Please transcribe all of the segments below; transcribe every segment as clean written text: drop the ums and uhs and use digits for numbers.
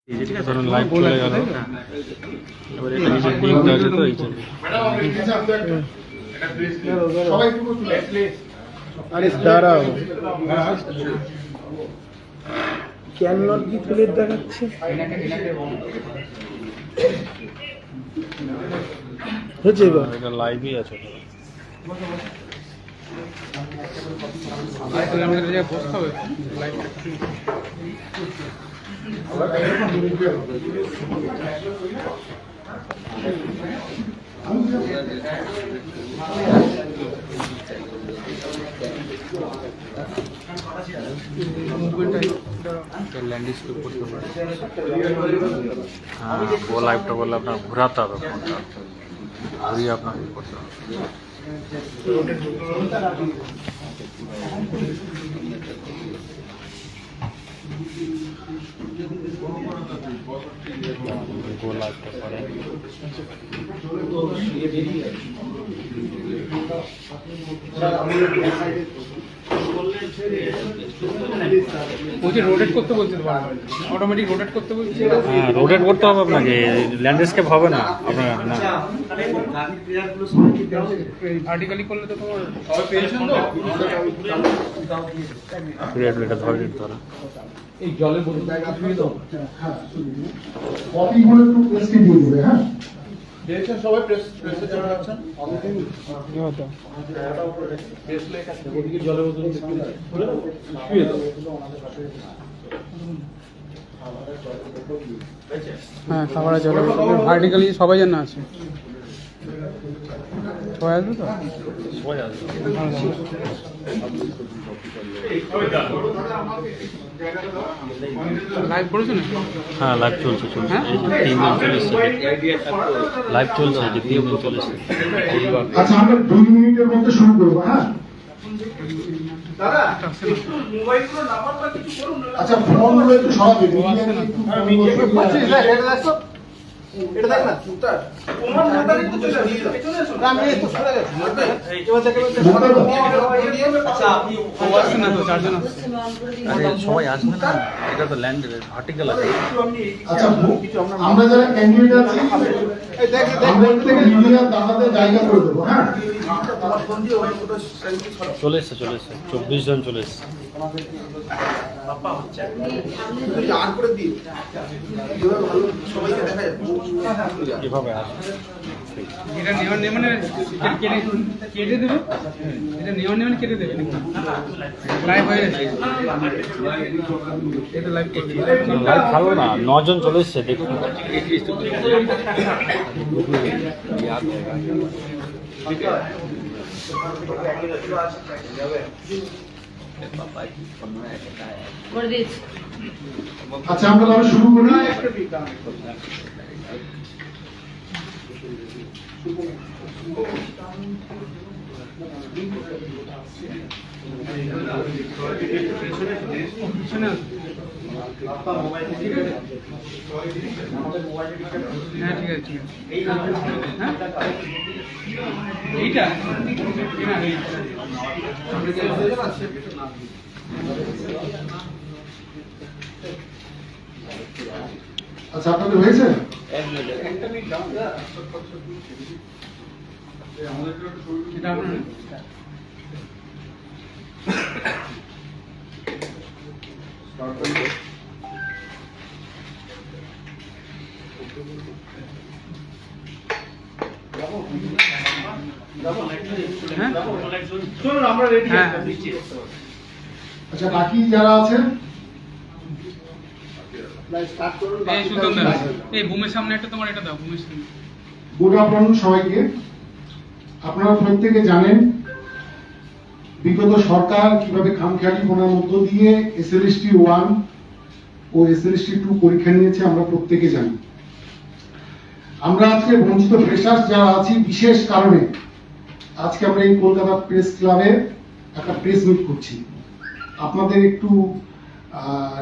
ধরুন লাইভ চলে গেল, এবার এটা নিচে লিঙ্কটা আছে তো এই যে আরে দাঁড়াও, কেন কি তুলে দেখাচ্ছে হচ্ছে এটা লাইভই আছে। হ্যাঁ, वो लाइवটা বললে আপনার ঘোরাতে হবে, ফোনটা ঘুরিয়ে আপনাকে করতে হবে। वो लाइवটা করে রোটেট করতে বলছে, অটোমেটিক রোটেট করতে বলছে। হ্যাঁ, রোটেট করতে হবে আপনাকে, ল্যান্ডস্কেপ হবে না আপনার। না, ভার্টিক্যালি করলে তো তোমার সবাই পেয়েছেন তো। এটা ধরে নিতে হবে। এই জলের বোতল ব্যাগ আপনি দাও। হ্যাঁ, কপি গুলো একটু প্রেসে দিয়ে দেবে। হ্যাঁ, দেখছেন সবাই প্রেসে যারা আছেন অনেকেই হতো প্রেস লেখা আছে, ওদিকে জলের বোতল শুয়ে দাও। হ্যাঁ, খাবারের জলের বোতল ভার্টিক্যালি সবাই জানা আছে। সবাই আসবে তো? সবাই আসবে। লাইভ করেছো না? হ্যাঁ, লাইভ চলছে চলছে, এই যে 3 দিন চলেছে লাইভ চলছে, এই যে 3 দিন চলেছে। আচ্ছা, আমরা 2 মিনিটের মধ্যে শুরু করবো। হ্যাঁ আচ্ছা, ফোনগুলো একটু সরাবে। এটা দেখ না তোমার মোবাইল তো চলে আসছে, আমি তো সরে গেছি। আচ্ছা, আপনি আসছেন না তো, চারজন আসছে। আরে সবাই আসবে না, এটা তো ল্যান্ড ভার্টিক্যাল আছে। আচ্ছা, আমরা যারা ক্যান্ডিডেট আছি আমরা একটু মিডিয়া দাদাদের জায়গা করে দেবো। হ্যাঁ, চলে এসছে 24 জন চলে এসছে। এভাবে আসবে। এটা নেওয়ার নেই মানে কেটে দেবে, এটা নেওয়ার নেই মানে কেটে দেবে। লাইভ হয়ে গেছে, এটা লাইভ করছি। লাইভ ভালো না, 9 জন চলে এসছে দেখুন। আচ্ছা, আমরা তাহলে শুরু করি। হ্যাঁ, ঠিক আছে, এইটা আচ্ছা, আপনাদের হয়েছে? এটা আপনার চলুন আমরা রেডি। হ্যাঁ, আচ্ছা, বাকি যারা আছেন এই সুলতান দা, এই ভূমির সামনে একটা তোমার এটা দাও, ভূমির সামনে। গুড আফটারনুন সবাইকে। আপনারা প্রত্যেকে জানেন বিগত সরকার কিভাবে খামখেয়ালিপনার মধ্য দিয়ে এসএলএসটি 1 ও এসএলএসটি 2 পরীক্ষা নিয়েছে, আমরা প্রত্যেকে জানি। আমরা আজকে বঞ্চিত ফ্রেশার্স যারা আছি, বিশেষ কারণে আজকে আমরা এই কলকাতা প্রেস ক্লাবে একটা প্রেস মিট করছি। আপনাদের একটু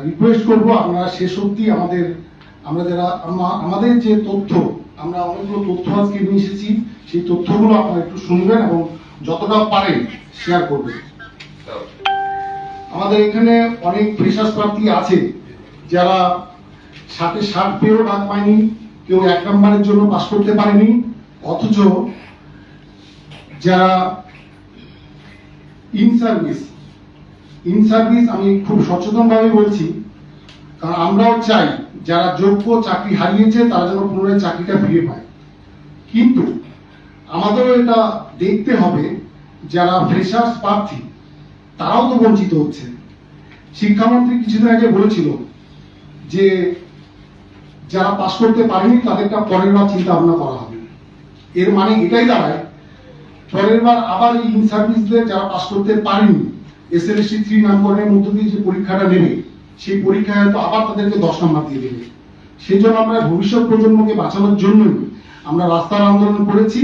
রিকোয়েস্ট করবো, আপনারা শেষ অবধি আমাদের যে তথ্য, আমরা অনেকগুলো তথ্য আজকে নিয়ে এসেছি, সেই তথ্যগুলো আপনারা একটু শুনবেন এবং যতটা পারেন শেয়ার করবেন। আমাদের এখানে অনেক ফ্রেশার্স প্রার্থী আছে যারা 60-এ 60 পেয়েও ডাক পায়নি, কেউ 1 নম্বরের জন্য পাস করতে পারেনি। অথচ যারা ইন সার্ভিস আমি খুব সচেতন ভাবে বলছি, কারণ আমরাও চাই যারা যোগ্য চাকরি হারিয়েছে তারা যেন পুনরায় চাকরিটা ফিরে পায়। কিন্তু আমাদেরও এটা দেখতে হবে যারা ফ্রেশার্স প্রার্থী তারাও তো বঞ্চিত হচ্ছে। শিক্ষামন্ত্রী কিছুদিন আগে বলেছিল যে যারা পাস করতে পারেনি তাদেরটা পরের বার চিন্তা ভাবনা করা হবে। এর মানে এটাই দাঁড়ায় পরের বার আবার এই ইন সার্ভিসদের যারা পাস করতে পারেনি এসএলএসটি 3 নামকরণের মধ্য দিয়ে যে পরীক্ষাটা নেবে সেই পরীক্ষায় হয়তো আবার তাদেরকে 10 নম্বর দিয়ে দেবে। সেই জন্য আমরা ভবিষ্যৎ প্রজন্মকে বাঁচানোর জন্যই আমরা রাস্তার আন্দোলন করেছি,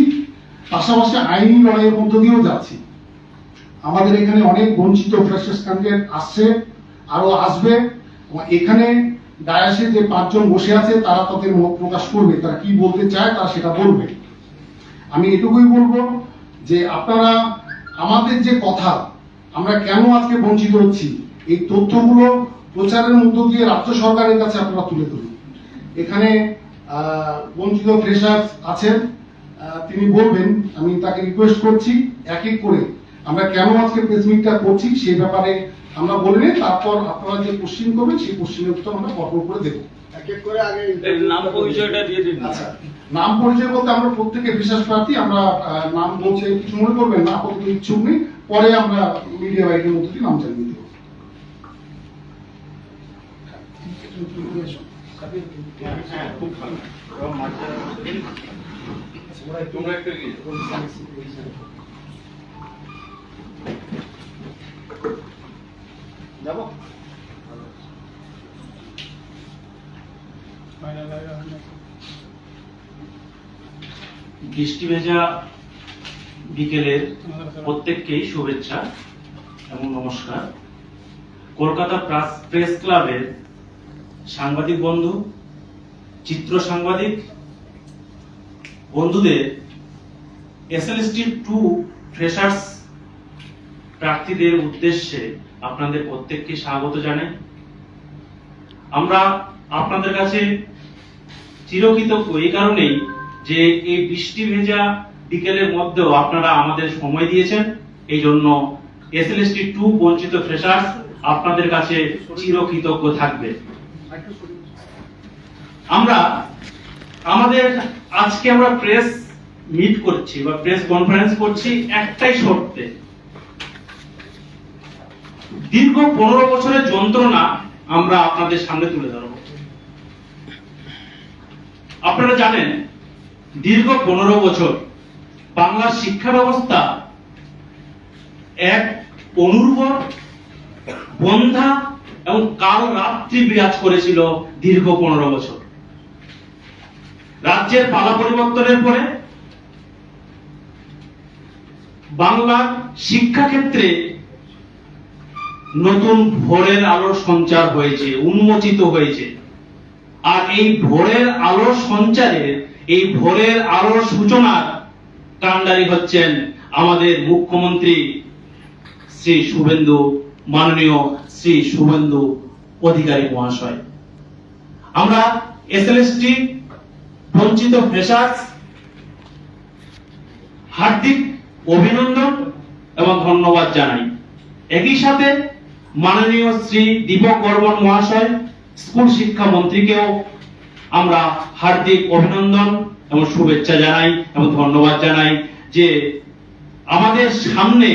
পাশাপাশি আইনি লড়াইয়ের মধ্য দিয়েও যাচ্ছি। আমাদের এখানে অনেক বঞ্চিত ফ্রেশার্স ক্যান্ডিডেট আসছে, আরো আসবে। এখানে ডায়াসে যে 5 জন বসে আছে তারা তাদের মত প্রকাশ করবে, তারা কি বলতে চায় তারা সেটা বলবে। আমি এটুকুই বলবো যে আপনারা আমাদের যে কথা আমরা কেন আজকে বঞ্চিত হচ্ছি এই তথ্যগুলো প্রচারের মধ্য দিয়ে রাজ্য সরকারের কাছে আপনারা তুলে ধরুন। এখানে বঞ্চিত ফ্রেশার্স আছেন, তিনি বলবেন, আমি তাকে রিকোয়েস্ট করছি এক এক করে আমরা কেন আজকে প্রেস মিটটা করছি সেই ব্যাপারে আমরা বললে তারপর আপনারা যে কোশ্চেন করবেন সেই কোশ্চেনের উত্তর আমরা পরপর করে দেবো। এক এক করে আগে নাম পরিচয়টা দিয়ে দিন। আচ্ছা, নাম পরিচয় বলতে আমরা প্রত্যেকে বিশেষ প্রার্থী, আমরা নাম বলছে কিছু মনে করবেন না, প্রত্যেকে ইচ্ছুক নেই, পরে আমরা মিডিয়া বাইকের মধ্যে দিয়ে নাম জানিয়ে দেবো। হ্যাঁ, খুব ভালো। তোমরা একটু এগিয়ে যাও। যাবো বৃষ্টি ভেজা বিকেলের প্রত্যেককেই শুভেচ্ছা এবং নমস্কার। কলকাতা প্রেস ক্লাবের সাংবাদিক বন্ধু, চিত্র সাংবাদিক বন্ধুদের এসএলএসটি 2 ফ্রেশার্স প্রার্থীদের উদ্দেশ্যে আপনাদের প্রত্যেককে স্বাগত জানাই। আমরা আপনাদের কাছে চিরকৃতজ্ঞ এই কারণেই যে এই বৃষ্টি ভেজা বিকেলের মধ্যেও আপনারা আমাদের সময় দিয়েছেন। এই জন্য এসএলএসটি 2 বঞ্চিত ফ্রেশার্স আপনাদের কাছে চিরকৃতজ্ঞ থাকবে। আজকে আমরা প্রেস মিট করছি বা প্রেস কনফারেন্স করছি একটাই শর্তে, দীর্ঘ 15 বছরের যন্ত্রণা আমরা আপনাদের সামনে তুলে ধরব। আপনারা জানেন দীর্ঘ 15 বছর বাংলার শিক্ষা ব্যবস্থা এক অনুর্বর, বন্ধা এবং কাল রাত্রি বিরাজ করেছিল দীর্ঘ 15 বছর। রাজ্যের পালা পরিবর্তনের পরে বাংলার শিক্ষাক্ষেত্রে নতুন ভোরের আলোর সঞ্চার হয়েছে, উন্মোচিত হয়েছে। আর এই ভোরের আলোর সঞ্চারের, এই ভোরের আলোর সূচনার কাণ্ডারী হচ্ছেন আমাদের মুখ্যমন্ত্রী মাননীয় শ্রী শুভেন্দু অধিকারী মহাশয়। আমরা এসএলএসটি বঞ্চিত ফ্রেশার্স হার্দিক অভিনন্দন এবং ধন্যবাদ জানাই। একই সাথে মাননীয় শ্রী দীপক বর্মন মহাশয় স্কুল শিক্ষা মন্ত্রীকেও আমরা হার্দিক অভিনন্দন এবং শুভেচ্ছা জানাই এবং ধন্যবাদ জানাই যে আমাদের সামনে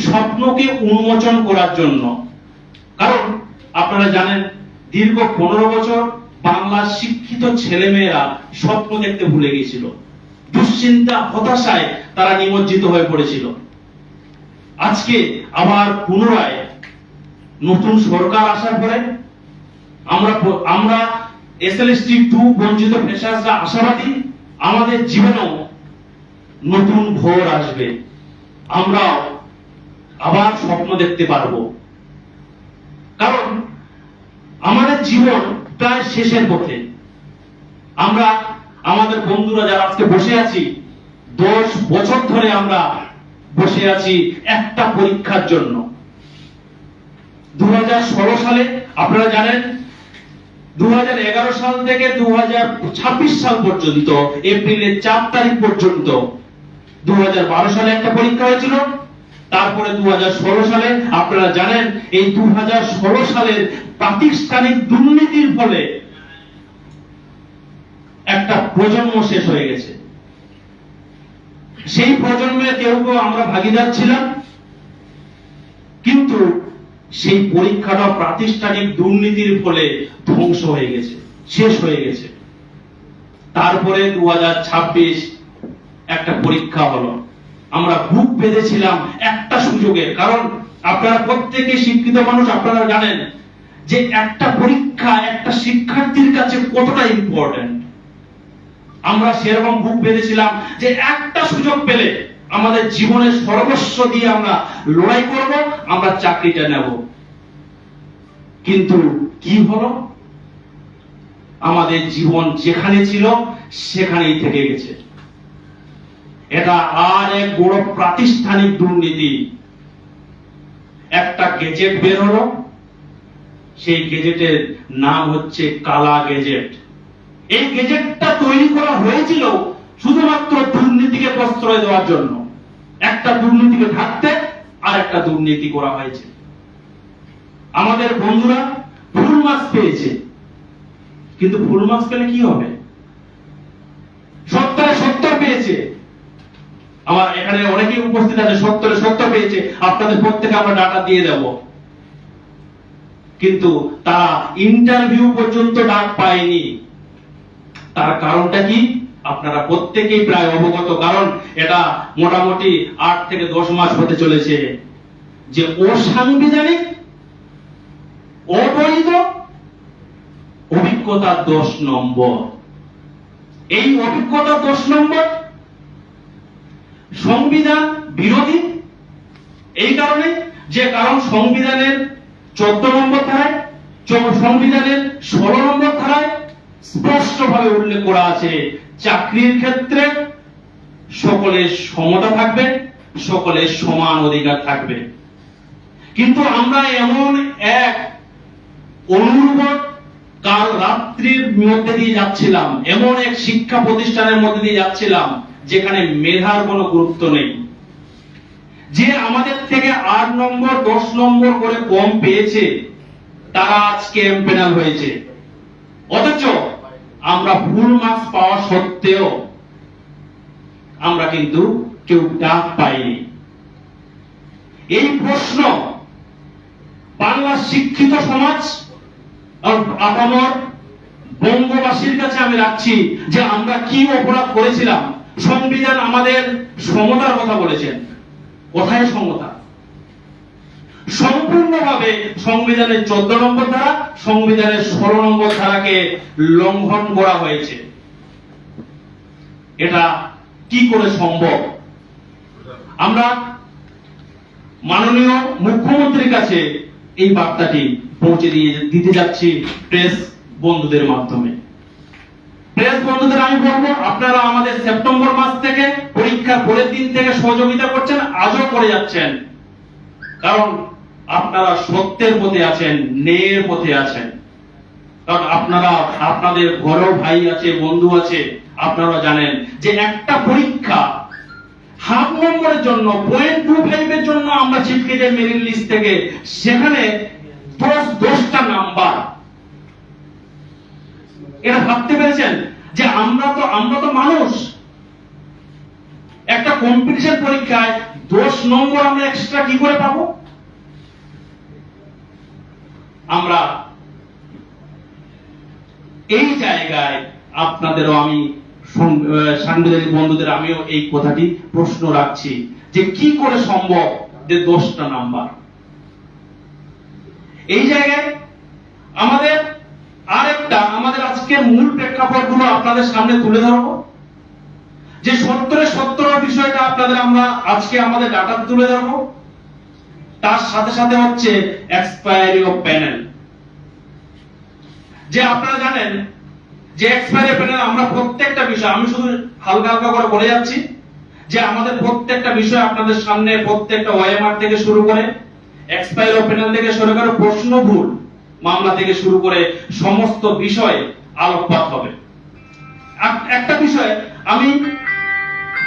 স্বপ্নকে উন্মোচন করার জন্য। কারণ আপনারা জানেন দীর্ঘ 15 বছর বাংলার শিক্ষিত ছেলেমেয়েরা স্বপ্ন দেখতে ভুলে গিয়েছিল, দুশ্চিন্তা হতাশায় তারা নিমজ্জিত হয়ে পড়েছিল। আজকে আবার পুনরায় নতুন সরকার আসার পরে আমরা এসএলএসটি 2 বঞ্চিত ফ্রেশার্সরা আশাবাদী আমাদের জীবনেও নতুন ভোর আসবে, আমরা আবার স্বপ্ন দেখতে পারবো। কারণ আমাদের জীবন প্রায় শেষের পথে। আমরা আমাদের বন্ধুরা যারা আজকে বসে আছি 10 বছর ধরে আমরা বসে আছি একটা পরীক্ষার জন্য। 2016 সালে আপনারা জানেন 2011 সাল থেকে 2026 সাল পর্যন্ত এপ্রিলের 4 তারিখ পর্যন্ত 2012 সালে একটা পরীক্ষা হয়েছিল, তারপরে 2016 সালে আপনারা জানেন এই 2016 সালের প্রাতিষ্ঠানিক দুর্নীতির ফলে একটা প্রজন্ম শেষ হয়ে গেছে। সেই প্রজন্মের কেউ কেউ আমরা ভাগীদার ছিলাম, কিন্তু সেই পরীক্ষাটা প্রাতিষ্ঠানিক দুর্নীতির ফলে ধ্বংস হয়ে গেছে, শেষ হয়ে গেছে। তারপরে 2026 একটা পরীক্ষা হলো। আমরা বুক বেঁধেছিলাম একটা সুযোগের, কারণ আপনারা প্রত্যেকেই শিক্ষিত মানুষ, আপনারা জানেন যে একটা পরীক্ষা একটা শিক্ষার্থীর কাছে কতটা ইম্পর্টেন্ট। আমরা সেরকম বুক বেঁধেছিলাম যে একটা সুযোগ পেলে আমাদের জীবনের সর্বস্ব দিয়ে আমরা লড়াই করব, আমরা চাকরিটা নেব। কিন্তু কি হলো? আমাদের জীবন যেখানে ছিল সেখানেই থেকে গেছে। এটা আর এক বড় প্রাতিষ্ঠানিক দুর্নীতি। একটা গেজেট বের হলো, সেই গেজেটের নাম হচ্ছে কালা গেজেট। এই গেজেটটা তৈরি করা হয়েছিল শুধুমাত্র দুর্নীতিকে প্রশ্রয় দেওয়ার জন্য। একটা দুর্নীতিকে ঢাকতে আর একটা দুর্নীতি করা হয়েছে। আমাদের বন্ধুরা ফুল মার্কস পেয়েছে, কিন্তু ফুল মার্কস পেলে কি হবে? 70 পেয়েছে। আমার এখানে অনেকেই উপস্থিত আছে 70 পেয়েছে, আপনাদের প্রত্যেকে আমরা ডাটা দিয়ে দেব। কিন্তু তারা ইন্টারভিউ পর্যন্ত ডাক পায়নি। তার কারণটা কি? আপনারা প্রত্যেকেই প্রায় অবগত, কারণ এটা মোটামুটি 8 থেকে 10 মাস হতে চলেছে যে অসাংবিধানিক, অবৈধ, অভিজ্ঞতা 10 নম্বর। এই অভিজ্ঞতা 10 নম্বর সংবিধান বিরোধী। এই কারণে যে কারণ সংবিধানের 14 নম্বর ধারায়, সংবিধানের 16 নম্বর ধারায় স্পষ্টভাবে উল্লেখ করা আছে চাকরির ক্ষেত্রে সকলের সমতা থাকবে, সকলের সমান অধিকার থাকবে। কিন্তু আমরা এমন এক অনুর্বর কাল রাত্রির মধ্যে দিয়ে যাচ্ছিলাম, এমন এক শিক্ষা প্রতিষ্ঠানের মধ্যে দিয়ে যাচ্ছিলাম যেখানে মেধার কোনো গুরুত্ব নেই। যে আমাদের থেকে 8 নম্বর 10 নম্বর করে কম পেয়েছে তারা আজকে এমপ্যানেল হয়েছে, অথচ আমরা ফুল মার্কস পাওয়া সত্ত্বেও আমরা কিন্তু কেউ ডাক পাইনি। এই প্রশ্ন বাংলার শিক্ষিত সমাজ আপামর বঙ্গবাসীর কাছে আমি রাখছি যে আমরা কি অপরাধ করেছিলাম। সংবিধান আমাদের সমতার কথা বলেছেন, কোথায় সমতা? সম্পূর্ণভাবে সংবিধানের 14 নম্বর ধারা, সংবিধানের 16 নম্বর ধারাকে লঙ্ঘন করা হয়েছে। এটা কি করে সম্ভব? আমরা মাননীয় মুখ্যমন্ত্রীর কাছে এই বার্তাটি পৌঁছে দিতে যাচ্ছি প্রেস বন্ধুদের মাধ্যমে। প্রেস বন্ধুদের আমি বলবো, আপনারা আমাদের সেপ্টেম্বর মাস থেকে পরীক্ষার পরের দিন থেকে সহযোগিতা করছেন, আজও করে যাচ্ছেন, কারণ আপনারা সত্যের পথে আছেন, ন্যায়ের পথে আছেন। কারণ আপনারা, আপনাদের ঘরেও ভাই আছে, বন্ধু আছে, আপনারা জানেন যে একটা পরীক্ষা হাফ নম্বরের জন্য 0.25 এর জন্য আমরা ছিটকে যাই মেরিট লিস্ট থেকে, সেখানে 10টা নাম্বার। এটা ভাবতে পেরেছেন যে আমরা তো মানুষ। একটা কম্পিটিশন পরীক্ষায় 10 নম্বর আমরা এক্সট্রা কি করে পাবো? আমরা এই জায়গায় আপনাদেরও আমি সাংবিধানিক বন্ধুদের আমিও এই কথাটি প্রশ্ন রাখছি যে কি করে সম্ভব যে 10টা নাম্বার? এই জায়গায় আমাদের আমাদের আজকের মূল প্রেক্ষাপটগুলো আপনাদের সামনে তুলে ধরবো। যে 70 বিষয়টা আপনাদের আমরা আজকে আমাদের ডাটা তুলে ধরবো। তার সাথে সাথে হচ্ছে এক্সপায়ারি অফ প্যানেল। যে আপনারা জানেন যে এক্সপায়ারি প্যানেল আমরা প্রত্যেকটা বিষয়, আমি শুধু হালকা হালকা করে বলে যাচ্ছি যে আমাদের প্রত্যেকটা বিষয় আপনাদের সামনে, প্রত্যেকটা ওএমআর থেকে শুরু করে এক্সপায়ারি অফ প্যানেল থেকে শুরু করে প্রশ্ন ভুল মামলা থেকে শুরু করে সমস্ত বিষয়ে আলোকপাত হবে। একটা বিষয়ে আমি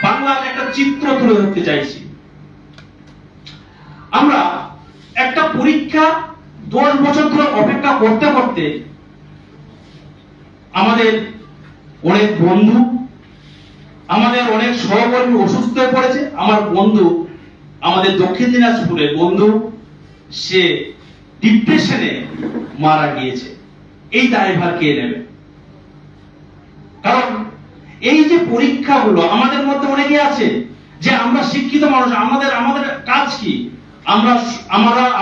বাংলার একটা চিত্র তুলে ধরতে চাইছি। আমরা একটা পরীক্ষা 10 বছর ধরে অপেক্ষা করতে করতে আমাদের অনেক বন্ধু, আমাদের অনেক সহকর্মী অসুস্থ হয়ে পড়েছে। আমার বন্ধু, আমাদের দক্ষিণ দিনাজপুরের বন্ধু, সে ডিপ্রেশনে মারা গিয়েছে। এই দায়ভার কে নেবে? কারণ এই যে পরীক্ষাগুলো, আমাদের মধ্যে অনেকে আছে যে আমরা শিক্ষিত মানুষ, আমাদের কাজ কি?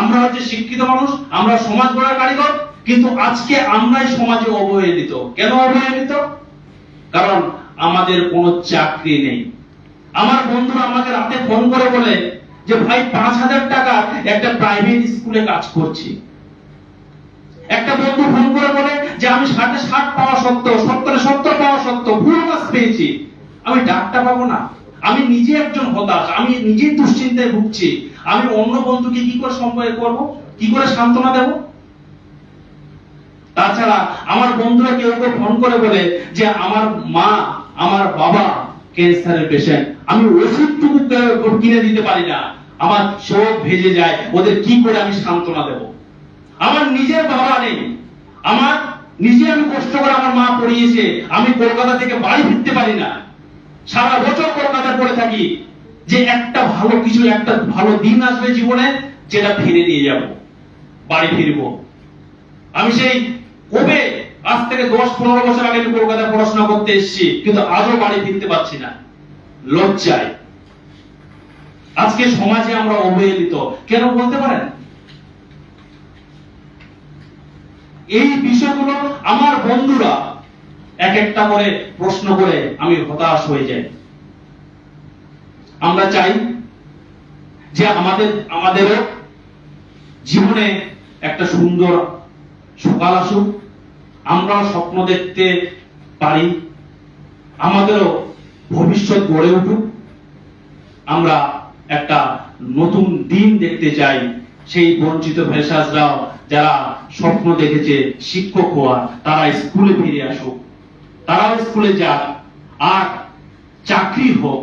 আমরা হচ্ছে শিক্ষিত মানুষ, আমরা সমাজ গড়ার কারিগর, কিন্তু আজকে আমরাই সমাজে অবহেলিত। কেন অবহেলিত? কারণ আমাদের কোনো চাকরি নেই। আমার বন্ধুরা আমাকে রাতে ফোন করে বলে যে ভাই 5,000 টাকা একটা প্রাইভেট স্কুলে কাজ করছি। একটা বন্ধু ফোন করে বলে যে আমি 60 পাওয়া সত্ত্বেও, 70 পাওয়া সত্ত্বেও ভুল কাজ পেয়েছি, আমি ডাক্তার পাবো না। আমি নিজে একজন হতাশ, আমি নিজেই দুশ্চিন্তায় ভুগছি। আমি অন্য বন্ধুকে কি করে সম্পর্ক করব, কি করে সান্ত্বনা দেব? তাছাড়া আমার বন্ধুরা কেউ কেউ ফোন করে বলে যে আমার মা, আমার বাবা ক্যান্সারের পেশেন্ট, আমি ওষুধটুকু কিনে দিতে পারি না, আমার চোখ ভেজে যায়, ওদের কি করে আমি সান্ত্বনা দেব? আমার নিজের বাবা নেই, আমার নিজে আমি কষ্ট করে আমার মা পড়িয়েছে, আমি কলকাতা থেকে বাড়ি ফিরতে পারি না, সারা বছর কলকাতায় পড়ে থাকি, যে একটা ভালো কিছু, একটা ভালো দিন আসবে জীবনে, যেটা ফিরে নিয়ে যাব, বাড়ি ফিরবো। আমি সেই কবে, আজ থেকে 10-15 বছর আগে আমি কলকাতায় পড়াশোনা করতে এসেছি, কিন্তু আজও বাড়ি ফিরতে পারছি না, লজ্জায়। আজকে সমাজে আমরা অবহেলিত কেন বলতে পারেন? এই বিষয়গুলো আমার বন্ধুরা এক একটা করে প্রশ্ন করে আমি হতাশ হয়ে যাই। আমরা চাই যে আমাদেরও জীবনে একটা সুন্দর সকাল আসুক, আমরা স্বপ্ন দেখতে পারি, আমাদেরও ভবিষ্যৎ গড়ে উঠুক, আমরা একটা নতুন দিন দেখতে চাই। সেই বঞ্চিত ভেষাজরাও যারা স্বপ্ন দেখেছে শিক্ষক হওয়া, তারা স্কুলে ফিরে আসুক, তারাও স্কুলে যাক, আর চাকরি হোক।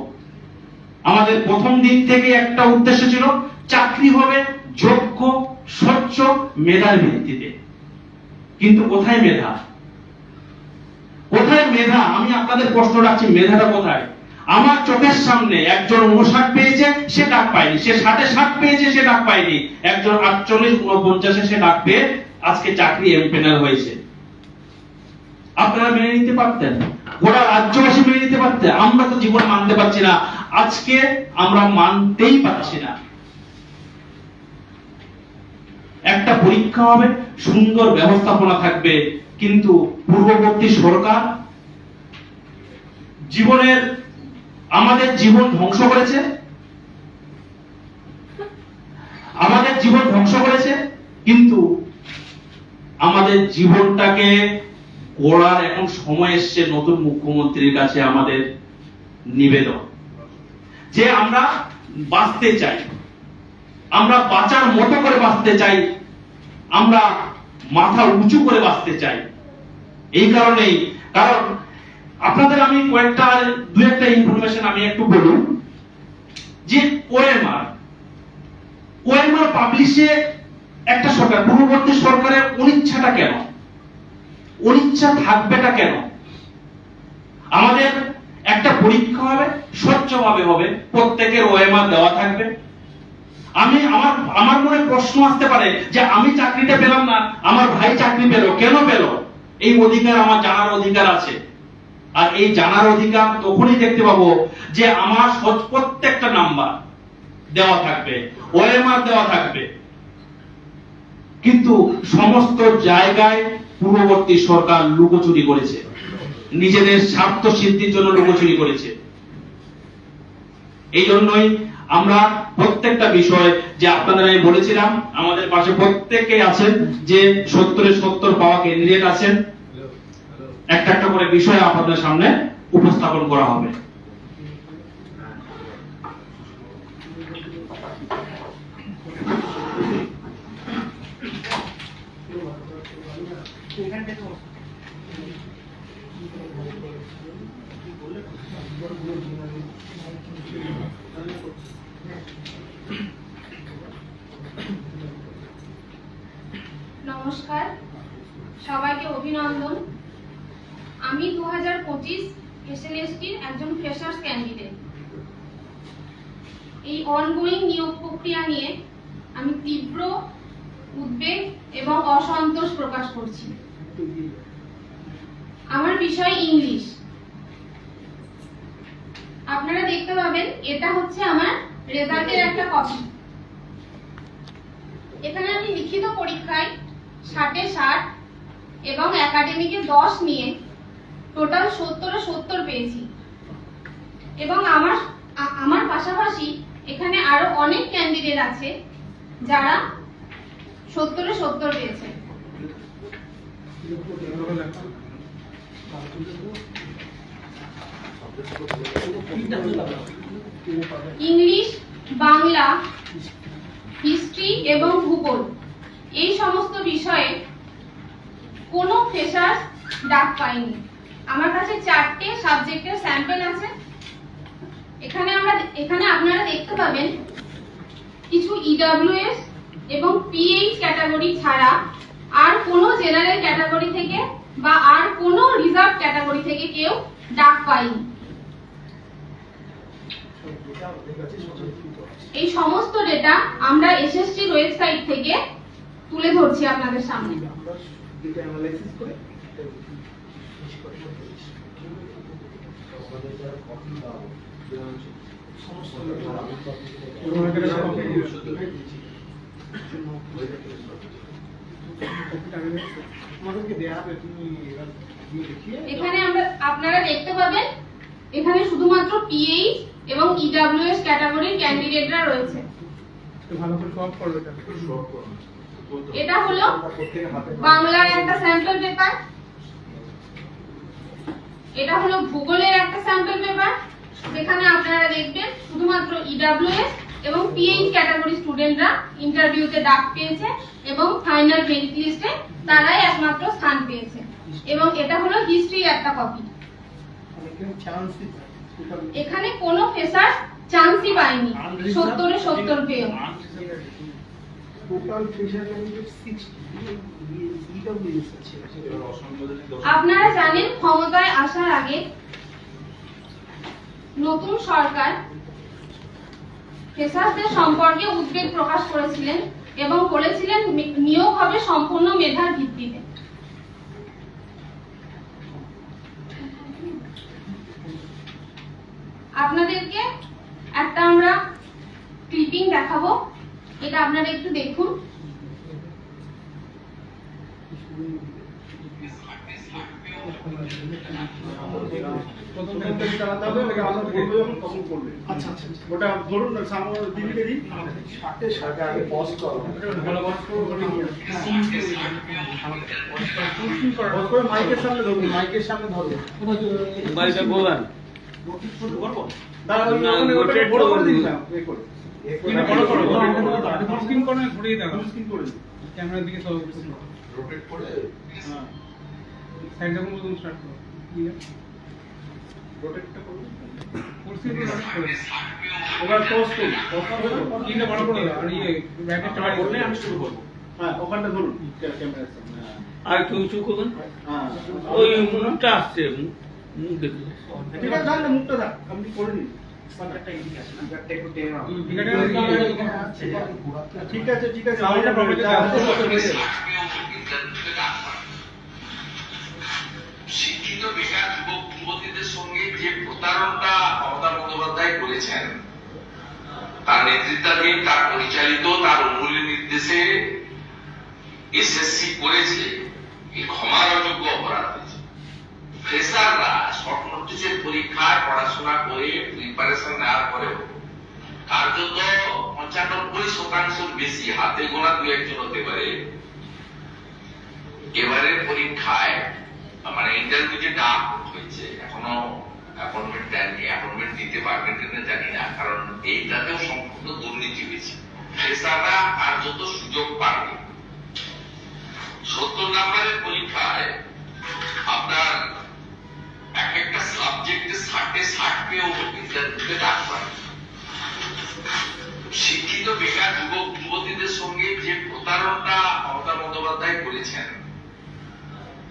আমাদের প্রথম দিন থেকে একটা উদ্দেশ্য ছিল, চাকরি হবে যোগ্য, স্বচ্ছ, মেধার ভিত্তিতে। কিন্তু কোথায় মেধা? কোথায় মেধা? আমি আপনাদের প্রশ্ন রাখছি, মেধাটা কোথায়? আমার চোখের সামনে একজন 59 পেয়েছে, সে ডাক পায়নি, সে 60 পেয়েছে, সে ডাক পায়নি, একজন 48-49 সে ডাক পেয়ে আজকে চাকরি এমপ্যানেল হয়েছে। আপনারা মেনে নিতে পারতেন, গোটা রাজ্যবাসী মেনে নিতে পারতেন। আমরা তো জীবনে মানতে পারছি না, আজকে আমরা মানতেই পারছি না। একটা পরীক্ষা হবে, সুন্দর ব্যবস্থাপনা থাকবে, কিন্তু পূর্ববর্তী সরকার আমাদের জীবন ধ্বংস করেছে, কিন্তু আমাদের জীবনটাকে গড়ার এখন সময় এসছে। নতুন মুখ্যমন্ত্রীর কাছে আমাদের নিবেদন যে আমরা বাঁচতে চাই, আমরা বাঁচার মতো করে বাঁচতে চাই, আমরা মাথা উঁচু করে বাঁচতে চাই। এই কারণেই, কারণ আপনাদের আমি দু একটা ইনফরমেশন আমি একটু বলুন যে ওএমআর পাবলিশে একটা সরকার, পূর্ববর্তী সরকারের অনিচ্ছাটা কেন? অনিচ্ছা থাকবেটা কেন? আমাদের একটা পরীক্ষা হবে, স্বচ্ছভাবে হবে, প্রত্যেকের ওএমআর দেওয়া থাকবে। আমার মনে প্রশ্ন আসতে পারে যে আমি চাকরিটা পেলাম না, আমার ভাই চাকরি পেল, কেন পেল? এই অধিকার আমার জানার অধিকার আছে। আর এই জানার অধিকার তখনই দেখতে পাবো যে আমার প্রত্যেকটা নাম্বার দেওয়া থাকবে, ওএমআর দেওয়া থাকবে। কিন্তু সমস্ত জায়গায় পূর্ববর্তী সরকার লুকোচুরি করেছে, নিজেদের স্বার্থ সিদ্ধির জন্য লুকোচুরি করেছে। এই জন্যই আমরা প্রত্যেকটা বিষয়, যে আপনাদের আমি বলেছিলাম আমাদের পাশে প্রত্যেকেই আছেন, যে 70 পাওয়া ক্যান্ডিডেট আছেন, একটা একটা করে বিষয় আপনাদের সামনে উপস্থাপন করা হবে। নন্দন। আমি 2025 এসএলএসটির একজন ফ্রেশার্স ক্যান্ডিডেট। এই অনগোয়িং নিয়োগ প্রক্রিয়া নিয়ে আমি তীব্র উদ্বেগ এবং অসন্তোষ প্রকাশ করছি। আমার বিষয় ইংলিশ। আপনারা দেখতে পাবেন এটা হচ্ছে আমার রেজাল্টের একটা কপি। এখানে আমি লিখিত পরীক্ষায় 60-এ 60 এবং একাডেমিকে 10 নিয়ে টোটাল 70-এ 70 পেয়েছি। এবং আমার পাশাপাশি এখানে আরো অনেক ক্যান্ডিডেট আছে যারা 70-এ 70 পেয়েছে। ইংলিশ, বাংলা, হিস্ট্রি এবং ভূগোল এই সমস্ত বিষয়ে কোনো ফ্রেশার্স ডাক পাইনি। আমার কাছে 4টে সাবজেক্টের স্যাম্পল আছে। এখানে আপনারা দেখতে পাবেন কিছু ইডব্লিউএস এবং পিএইচ ক্যাটাগরি ছাড়া আর কোনো জেনারেল ক্যাটাগরি থেকে বা আর কোনো রিজার্ভ ক্যাটাগরি থেকে কেউ ডাক পাইনি। এই সমস্ত ডেটা আমরা এসএসসির ওয়েবসাইট থেকে তুলে ধরছি আপনাদের সামনে। এখানে আপনারা দেখতে পাবেন এখানে শুধুমাত্র পিএইচ এবং ইডব্লিউএস ক্যাটাগরির ক্যান্ডিডেটরা রয়েছে। এটা হলো বাংলার একটা স্যাম্পল পেপার, এটা হলো ভূগোলের একটা স্যাম্পল পেপার, যেখানে আপনারা দেখবেন শুধুমাত্র ইডব্লিউএস এবং পিএইচ ক্যাটাগরি স্টুডেন্টরা ইন্টারভিউতে ডাক পেয়েছে এবং ফাইনাল মেরিট লিস্টে তারাই একমাত্র স্থান পেয়েছে। এবং এটা হলো হিস্ট্রির একটা কপি। এখানে কোনো ফ্রেশার চান্সই পায়নি 70-এ 70 পেয়ে। আপনারা জানেন ক্ষমতায় আসার আগে নতুন সরকার ফ্রেশারদের সম্পর্কে উদ্বেগ প্রকাশ করেছিলেন এবং বলেছিলেন নিয়োগ হবে সম্পূর্ণ মেধার ভিত্তিতে। আপনাদেরকে একটা আমরা ক্লিপিং দেখাবো, এটা আপনারা একটু দেখুন। আচ্ছা আচ্ছা, ওটা ধরুন না, সামনে দিকে দিন, আগে পজ করো, মাইকের সামনে ধরুন, মাইকের সামনে ধরুন, মোবাইলটা বলেন দাঁড়াও, ওটা বড় করে দিন না, এ করে বড় করো, স্ক্রিন করে ঘুরিয়ে দাও, স্ক্রিন করে দিন, ক্যামেরার দিকে সব রোটেট করে, হ্যাঁ সাইড থেকে মুভ স্টার্ট করো, রোটেটটা করো, কুরসি দিয়ে রোটেট করো, এবার পজ করুন, স্ক্রিনটা বড় করে দাও, আর এই ব্র্যাকেটটা বড় করলে আমি শুরু করব। হ্যাঁ, ওখানটা ধরুন ক্যামেরার সামনে, আর একটু উঁচু করুন, হ্যাঁ ওই মুখটা আসছে, মুখ দেখুন। ঠিক আছে, তাহলে মুখটা দাও, আপনি করে নিন, স্পিকারটা এদিকে আসে না, স্পিকারটা একটু টেনে নাও, ঠিক আছে ঠিক আছে, সাউন্ডটা প্রপারলি শিক্ষিত বেকার যুবক যুবতীদের সঙ্গে যে প্রতারণাটা মমতা বন্দ্যোপাধ্যায় করেছেন, তার নেতৃত্বাধীন, তার পরিচালিত, তার অমূল্য নির্দেশে এসএসসি করেছে, এই ক্ষমার অযোগ্য অপরাধ হয়েছে। ফ্রেশাররা শর্ট নোটিসের পরীক্ষায় পড়াশোনা করে প্রিপারেশন নেওয়ার পরেও কার্যত 95% বেশি, হাতে গোনা 2-1 হতে পারে, এবারের পরীক্ষায় মানে ইন্টারভিউ যে ডাক হয়েছে, এখনো অ্যাপয়েন্টমেন্ট দেননি, অ্যাপয়েন্টমেন্ট দিতে পারবেন কিনা জানি না, কারণ এইটাতেও সম্পূর্ণ দুর্নীতি হয়েছে। ফ্রেশাররা কার্যত সুযোগ পাবে। 70 নম্বরের পরীক্ষায় আপনার এক একটা সাবজেক্টে 60-এ 60 পেয়েও ইন্টারভিউতে ডাক পাবে। শিক্ষিত বেকার যুবক যুবতীদের সঙ্গে যে প্রতারণাটা মমতা বন্দ্যোপাধ্যায় করেছেন,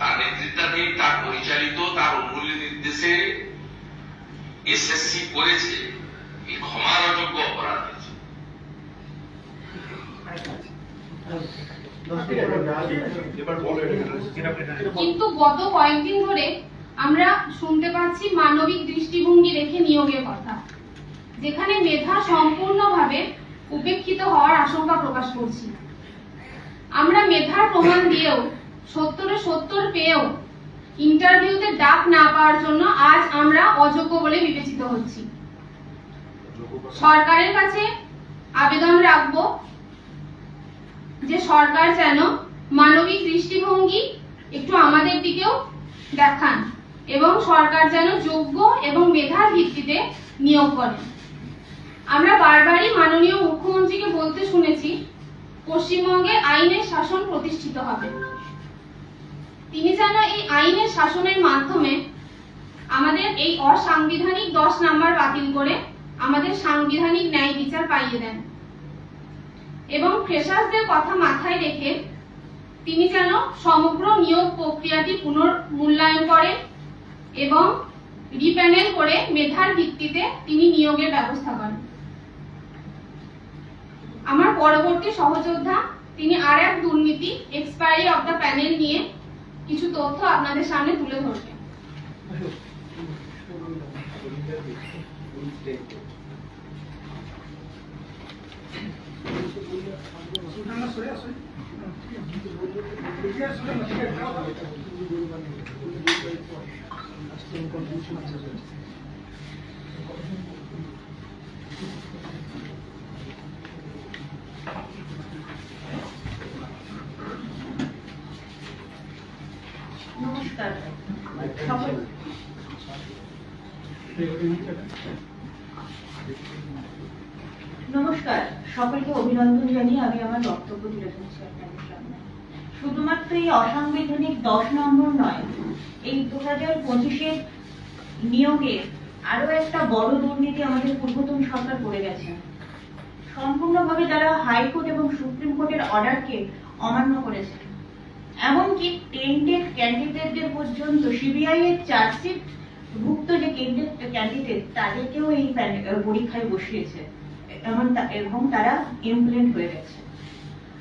তার নেতৃত্বাধীন, তার পরিচালিত, তার অমূল্য নির্দেশে এসএসসি করেছে, এই ক্ষমার অযোগ্য অপরাধ হয়েছে। কিন্তু গত কয়েকদিন ধরে আমরা শুনতে পাচ্ছি মানবিক দৃষ্টিভঙ্গি রেখে নিয়োগের কথা, যেখানে মেধা সম্পূর্ণভাবে উপেক্ষিত হওয়ার আশঙ্কা প্রকাশ করছি। আমরা মেধার প্রমাণ দিয়েও 70 পেয়েও ইন্টারভিউতে ডাক না পাওয়ার জন্য আজ আমরা অযোগ্য বলে বিবেচিত হচ্ছি। সরকারের কাছে আবেদন রাখবো যে সরকার যেন মানবিক দৃষ্টিভঙ্গি একটু আমাদের দিকেও দেখান এবং সরকার যেন যোগ্য এবং মেধার ভিত্তিতে নিয়োগ করেন। আমরা বারবারই মাননীয় মুখ্যমন্ত্রীকে বলতে শুনেছি পশ্চিমবঙ্গে আইনের শাসন প্রতিষ্ঠিত হবে। তিনি যেন এই আইনের শাসনের মাধ্যমে আমাদের এই অসাংবিধানিক 10 নাম্বার বাতিল করে আমাদের সাংবিধানিক ন্যায় বিচার পাইয়ে দেন এবং ফ্রেশার্সদের কথা মাথায় রেখে তিনি যেন সমগ্র নিয়োগ প্রক্রিয়াটি পুনর্মূল্যায়ন করেন এবং রিপ্যানেল করে মেধার ভিত্তিতে তিনি নিয়োগের ব্যবস্থা করেন। আমার পরবর্তী সহযোদ্ধা তিনি আর এক দুর্নীতি এক্সপায়ারি অফ দ্য প্যানেল নিয়ে কিছু তথ্য আপনাদের সামনে তুলে ধরবেন। নমস্কার সকলকে অভিনন্দন জানিয়ে আমি আমার বক্তব্য তুলে ধরছি আপনাদের সামনে। শুধুমাত্র এই অসাংবিধানিক 10 নম্বর নয়, এই 2025-এর নিয়োগে আরো একটা বড় দুর্নীতি আমাদের পূর্বতন সরকার করে গেছে। সম্পূর্ণভাবে তারা হাইকোর্ট এবং সুপ্রিম কোর্টের অর্ডারকে অমান্য করেছে। এমনকি টেন্টেড ক্যান্ডিডেটদের পর্যন্ত সিবিআই এর চার্জশিট ভুক্ত যে ক্যান্ডিডেট তাদেরকেও এই পরীক্ষায় বসিয়েছে এবং তারা ইমপ্লিমেন্ট হয়ে গেছে।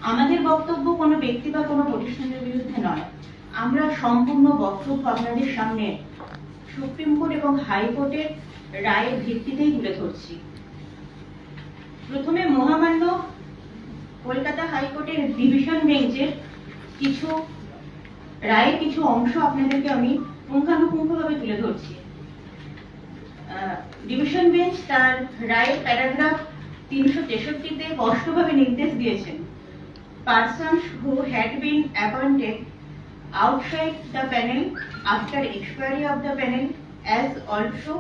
আমাদের বক্তব্য কোনো ব্যক্তি বা কোনো প্রতিষ্ঠানের বিরুদ্ধে নয়, আমরা সম্পূর্ণ বক্তব্য আপনাদের সামনে সুপ্রিম কোর্ট এবং হাইকোর্টের রায়ের ভিত্তিতেই তুলে ধরছি। প্রথমে মহামান্য কলকাতা হাইকোর্টের ডিভিশন বেঞ্চের কিছু রায়ের কিছু অংশ আপনাদেরকে আমি পুঙ্খানুপুঙ্খভাবে তুলে ধরছি। ডিভিশন বেঞ্চ তার রায়ের প্যারাগ্রাফ 363-তে স্পষ্টভাবে নির্দেশ দিয়েছেন, persons who had been appointed outside the panel after expiry of the panel, as also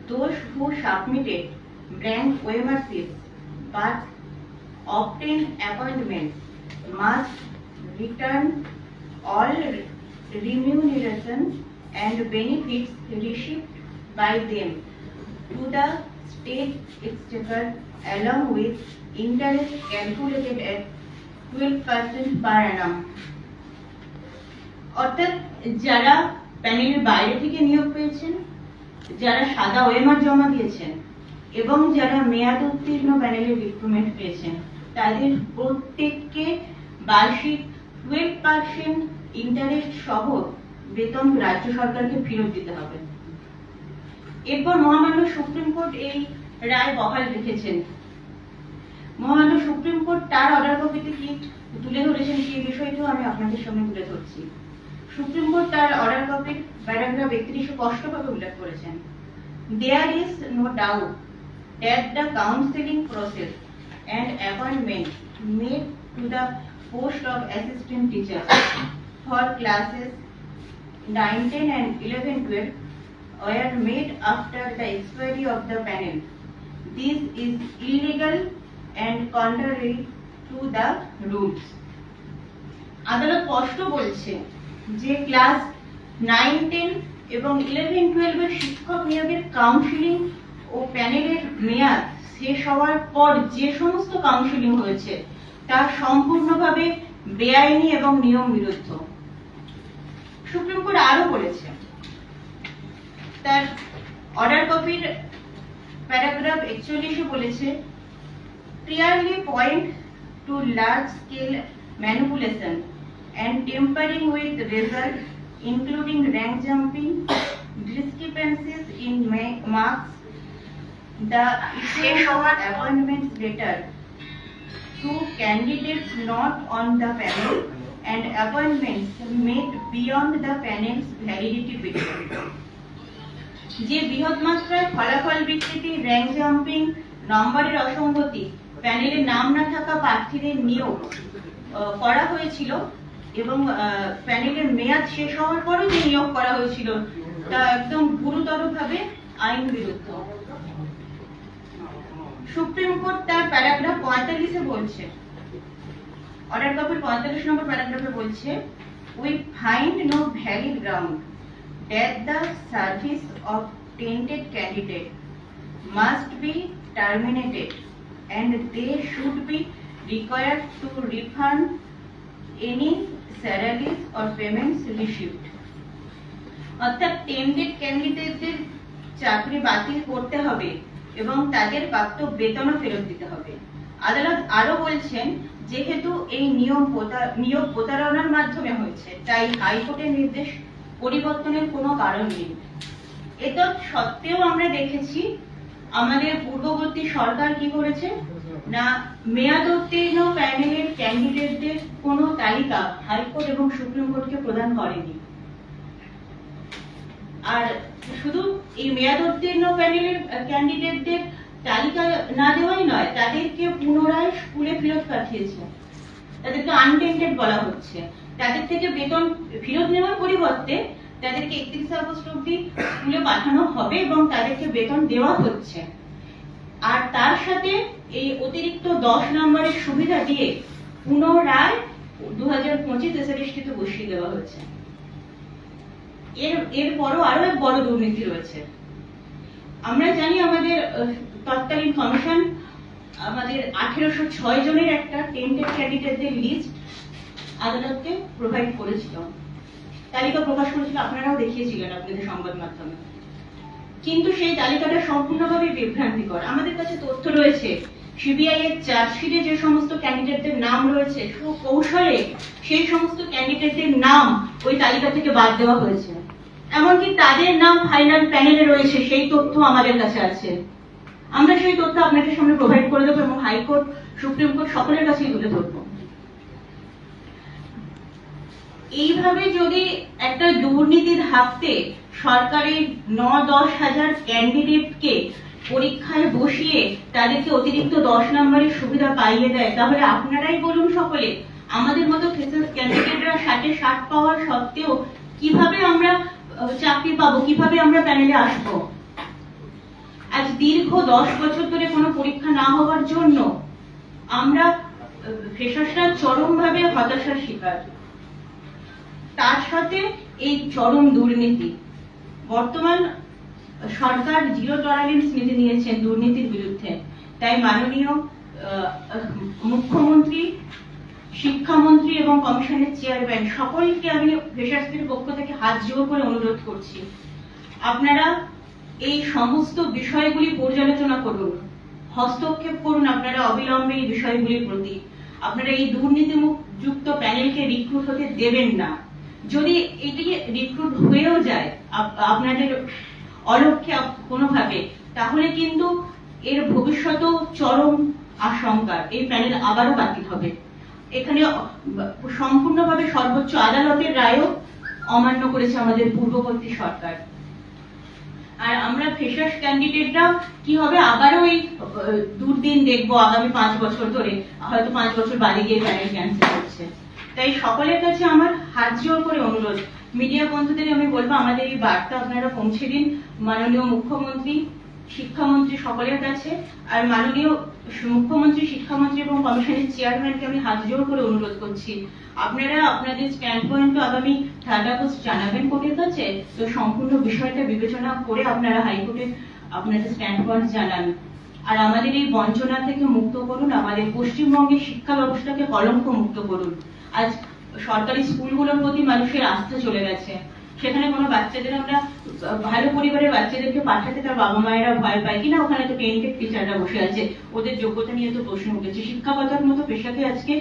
those who submitted blank OMRCs but obtained appointments must return all remuneration and benefits received by them to the state exchequer along with interest calculated at 12% per annum. অর্থাৎ যারা প্যানেলের বাইরে থেকে নিয়োগ পেয়েছেন, যারা সাদা OMR জমা দিয়েছেন এবং যারা মেয়াদ উত্তীর্ণ প্যানেলের রিক্রুটমেন্ট পেয়েছেন তাদের প্রত্যেককে বার্ষিক 12% ইন্টারেস্ট সহ বেতন রাজ্য সরকারকে ফেরত দিতে হবে। এরপর মহামান্য সুপ্রিম কোর্ট এই রায় বহাল রেখেছেন। মহামান্য সুপ্রিম কোর্ট তার অর্ডার কপিতে কি তুলে ধরেছেন সেই বিষয়টিও আমি আপনাদের সামনে তুলে ধরছি। সুপ্রিম কোর্ট তার অর্ডার কপির প্যারাগ্রাফ 31 স্পষ্টভাবে উল্লেখ করেছেন, there is no doubt that the counselling process and appointment made to the post of assistant teacher for classes 9, 10 and 11, 12 were made after the expiry of the panel. This is illegal and contrary to the rules. আদালত স্পষ্ট বলছে যে class 9, 10 এবং 11, 12 এর শিক্ষক নিয়োগের counselling ও প্যানেলের মেয়াদ শেষ হওয়ার পর যে সমস্ত কাউন্সিলিং হয়েছে তা সম্পূর্ণভাবে বেআইনি এবং নিয়ম বিরুদ্ধ। সুপ্রিম কোর্ট আরো বলেছে, তার অর্ডার কপির প্যারাগ্রাফ 41 বলেছে, clearly point to large scale manipulation and tampering with result, including rank jumping, discrepancies in marks, the issue of appointments letter to candidates not on the panel, and appointments made beyond the panel's validity period. যে বৃহৎ মাত্রায় ফলাফল বিকৃতি, rank jumping, নম্বরের অসঙ্গতি, প্যানেলে নাম না থাকা প্রার্থীদের নিয়োগ করা হয়েছিল এবং প্যানেলের মেয়াদ শেষ হওয়ার পরও যে নিয়োগ করা হয়েছিল তা একদম গুরুতরভাবে আইন বিরুদ্ধ। সুপ্রিম কোর্ট তার প্যারাগ্রাফ 45 বলছে, অর্ডার কপির 45 নম্বর প্যারাগ্রাফে বলছে, we find no valid ground that the service of tainted candidate must be terminated and they should be required to refund any salaries or payments received. অর্থাৎ টেন্ডেড ক্যান্ডিডেটদের চাকরি বাতিল করতে হবে এবং তাদের প্রাপ্ত বেতনও ফেরত দিতে হবে। আদালত আরো বলছেন, যেহেতু এই নিয়োগ প্রতারণার মাধ্যমে হয়েছে, তাই হাইকোর্টের নির্দেশ পরিবর্তনের কোনো কারণ নেই। এত সত্ত্বেও আমরা দেখেছি আমাদের পূর্ববর্তী সরকার কি করেছে না, মেয়াদোত্তীর্ণ প্যানেলের ক্যান্ডিডেটদের কোনো তালিকা হাইকোর্ট এবং সুপ্রিম কোর্টকে প্রদান করেনি। আর শুধু এই মেয়াদোত্তীর্ণ প্যানেলের ক্যান্ডিডেটদের তালিকা না দেওয়াই নয়, তাদেরকে পুনরায় স্কুলে ফেরত পাঠিয়েছে, তাদেরকে আনটেন্টেড বলা হচ্ছে। তাদের থেকে বেতন ফেরত নেওয়ার পরিবর্তে তাদেরকে 31 আগস্ট অব্দি স্কুলে পাঠানো হবে এবং তাদেরকে বেতন দেওয়া হচ্ছে। আর তার সাথে এই অতিরিক্ত 10 নম্বরের সুবিধা দিয়ে পুনরায় 2025 এসএলএসটিতে বসিয়ে দেওয়া হচ্ছে। এরপরও আরো এক বড় দুর্নীতি রয়েছে। আমরা জানি আমাদের তৎকালীন কমিশন আমাদের 1806 জনের একটা টেন্টেড ক্যান্ডিডেটদের লিস্ট আদালতকে প্রোভাইড করেছিল, তালিকা প্রকাশ করেছিল, আপনারাও দেখিয়েছিলেন আপনাদের সংবাদ মাধ্যমে। কিন্তু সেই তালিকাটা সম্পূর্ণভাবে বিভ্রান্তিকর। আমাদের কাছে তথ্য রয়েছে, সিবিআই এর চার্জশিটে যে সমস্ত ক্যান্ডিডেটদের নাম রয়েছে, সুকৌশলে সেই সমস্ত ক্যান্ডিডেটদের নাম ওই তালিকা থেকে বাদ দেওয়া হয়েছে। এমনকি তাদের নাম ফাইনাল প্যানেলে রয়েছে, সেই তথ্য আমাদের কাছে আছে। আমরা সেই তথ্য আপনাদের সামনে প্রোভাইড করে দেবো এবং হাইকোর্ট, সুপ্রিম কোর্ট সকলের কাছেই তুলে ধরবো। এইভাবে যদি একটা দুর্নীতি থাকতে সরকারের 9-10 হাজার ক্যান্ডিডেটকে পরীক্ষায় বসিয়ে তাদেরকে অতিরিক্ত 10 নম্বরের সুবিধা পাইয়ে দেয়, তাহলে আপনারাই বলুন সকলে, আমাদের মতো ক্যান্ডিডেটরা 60 পাওয়ার সত্ত্বেও কিভাবে আমরা চাকরি পাবো, কিভাবে আমরা প্যানেলে আসবো? আজ দীর্ঘ 10 বছর ধরে কোনো পরীক্ষা না হওয়ার জন্য আমরা ফ্রেশার্সরা চরমভাবে হতাশার শিকার। তার সাথে এই চরম দুর্নীতি। বর্তমান সরকার জিরো টলারেন্স নীতি নিয়েছেন দুর্নীতির বিরুদ্ধে। তাই মাননীয় মুখ্যমন্ত্রী, শিক্ষামন্ত্রী এবং কমিশনের চেয়ারম্যান সকলকে আমি ফ্রেশার্সদের পক্ষ থেকে হাত জোড় করে অনুরোধ করছি, আপনারা এই সমস্ত বিষয়গুলি পর্যালোচনা করুন, হস্তক্ষেপ করুন আপনারা অবিলম্বে এই বিষয়গুলির প্রতি। আপনারা এই দুর্নীতিযুক্ত প্যানেলকে রিক্রুট হতে দেবেন না। যদি এটি রিক্রুট হয়েও যায় আপনাদের অলক্ষ্যে কোনোভাবে, তাহলে কিন্তু এর ভবিষ্যতেও চরম আশঙ্কা, এই প্যানেল আবারও বাতিল হবে। এখানে সম্পূর্ণভাবে সর্বোচ্চ আদালতের রায়ও অমান্য করেছে আমাদের পূর্ববর্তী সরকার। আর আমরা ফ্রেশার্স ক্যান্ডিডেটরা কি হবে, আবারও এই দুর্দিন দেখবো আগামী 5 বছর ধরে, হয়তো 5 বছর বাদে গিয়ে প্যানেল ক্যান্সেল হচ্ছে। তাই সকলের কাছে আমার হাত জোড় করে অনুরোধ, মিডিয়া বন্ধুদের আমি বলবো, আমাদের এই বার্তা আপনারা পৌঁছে দিন মাননীয় মুখ্যমন্ত্রী, শিক্ষামন্ত্রী সকলের কাছে। আর মাননীয় মুখ্যমন্ত্রী, শিক্ষামন্ত্রী এবং কমিশনের চেয়ারম্যানকে আমি হাত জোড় করে অনুরোধ করছি, আপনারা আপনাদের স্ট্যান্ড পয়েন্ট আগামী 3 আগস্ট জানাবেন কোর্টের কাছে। তো সম্পূর্ণ বিষয়টা বিবেচনা করে আপনারা হাইকোর্টে আপনাদের স্ট্যান্ড পয়েন্ট জানান। আর আমাদের এই বঞ্চনা থেকে মুক্ত করুন, আমাদের পশ্চিমবঙ্গের শিক্ষা ব্যবস্থাকে কলঙ্ক মুক্ত করুন। আজ সরকারি স্কুলগুলোর প্রতি মানুষের আস্থা চলে গেছে। সেখানে কোনো বাচ্চাদের আমরা ভালো পরিবারের বাচ্চাদেরকে পাঠাতে তার বাবা মায়েরা ভয় পায় কিনা, ওখানে তো টেন্টেড টিচাররা বসে আছে, ওদের যোগ্যতা নিয়ে তো প্রশ্ন উঠেছে। শিক্ষকতার মতো পেশাকে আজকে